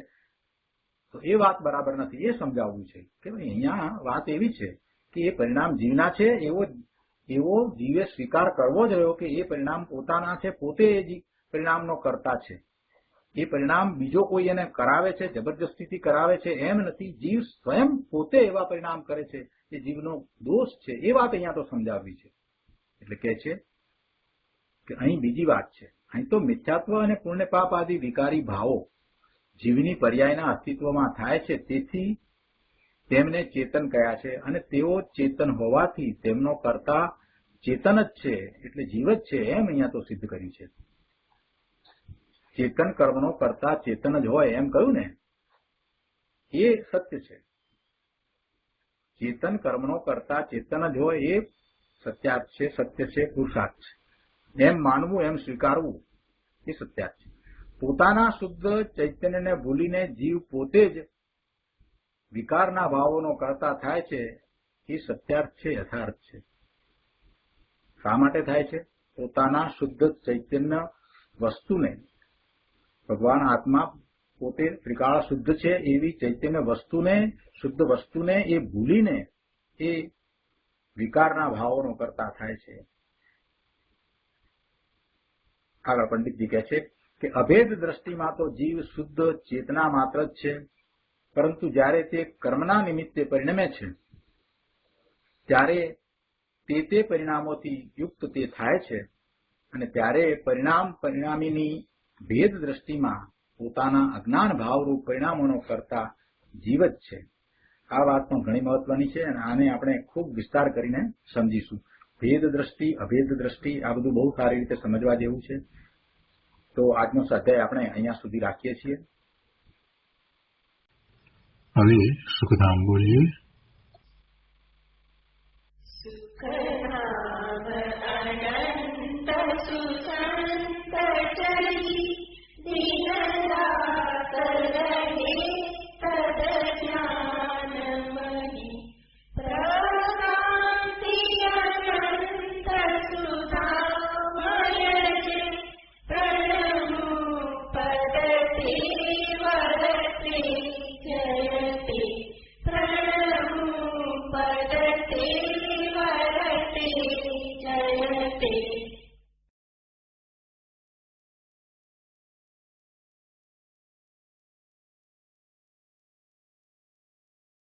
તો એ વાત બરાબર નથી, એ સમજાવવું છે કે ભાઈ અહીંયા વાત એવી છે કે એ પરિણામ જીવના છે, એવો જીવે સ્વીકાર કરવો જ રહ્યો કે એ પરિણામ પોતાના છે, પોતે એ પરિણામનો કર્તા છે. એ પરિણામ બીજો કોઈ એને કરાવે છે, જબરજસ્તીથી કરાવે છે એમ નથી. જીવ સ્વયં પોતે એવા પરિણામ કરે છે, એ જીવનો દોષ છે. એ વાત અહીંયા તો સમજાવવી છે. એટલે કે છે કે અહીં બીજી વાત છે. અહીં તો મિથ્યાત્વ અને પુણ્ય પાપ આદિ વિકારી ભાવો જીવની પર્યાયના અસ્તિત્વમાં થાય છે, તેથી તેમને ચેતન કહ્યા છે. અને તેઓ ચેતન હોવાથી તેમનો કર્તા ચેતન જ છે, એટલે જીવ જ છે એમ અહીંયા તો સિદ્ધ કર્યું છે. ચેતન કર્મનો કર્તા ચેતન જ હોય એમ કહ્યું ને, એ સત્ય છે. ચેતન કર્મનો કર્તા ચેતન જ હોય એ સત્યાર્થ છે, સત્ય છે, પુરુષાર્થ છે. એમ માનવું, એમ સ્વીકારવું એ સત્યાર્થ છે. પોતાના શુદ્ધ ચૈતન્યને ભૂલીને જીવ પોતે જ વિકારના ભાવોનો કર્તા થાય છે એ સત્યાર્થ છે, યથાર્થ છે. શા માટે થાય છે? પોતાના શુદ્ધ ચૈતન્ય વસ્તુને, ભગવાન આત્મા પોતે ત્રિકાળ શુદ્ધ છે એવી ચૈતન્ય વસ્તુને, શુદ્ધ વસ્તુને એ ભૂલીને એ વિકારના ભાવોનો કરતા થાય છે. આગળ પંડિતજી કહે છે કે અભેદ દ્રષ્ટિમાં તો જીવ શુદ્ધ ચેતના માત્ર જ છે, પરંતુ જ્યારે તે કર્મના નિમિત્તે પરિણમે છે ત્યારે તે પરિણામોથી યુક્ત તે થાય છે, અને ત્યારે પરિણામીની ભેદ દ્રષ્ટિમાં પોતાના અજ્ઞાન ભાવરૂપ પરિણામોનો કરતા જીવ જ છે. આ વાત પણ ઘણી મહત્વની છે અને આને આપણે ખૂબ વિસ્તાર કરીને સમજીશું. ભેદ દ્રષ્ટિ, અભેદ દ્રષ્ટિ, આ બધું બહુ સારી રીતે સમજવા જેવું છે. તો આજનો સ્વાધ્યાય આપણે અહીંયા સુધી રાખીએ છીએ. હવે સુખધામ બોલીએ. સુખધામ અનંત સુખ તે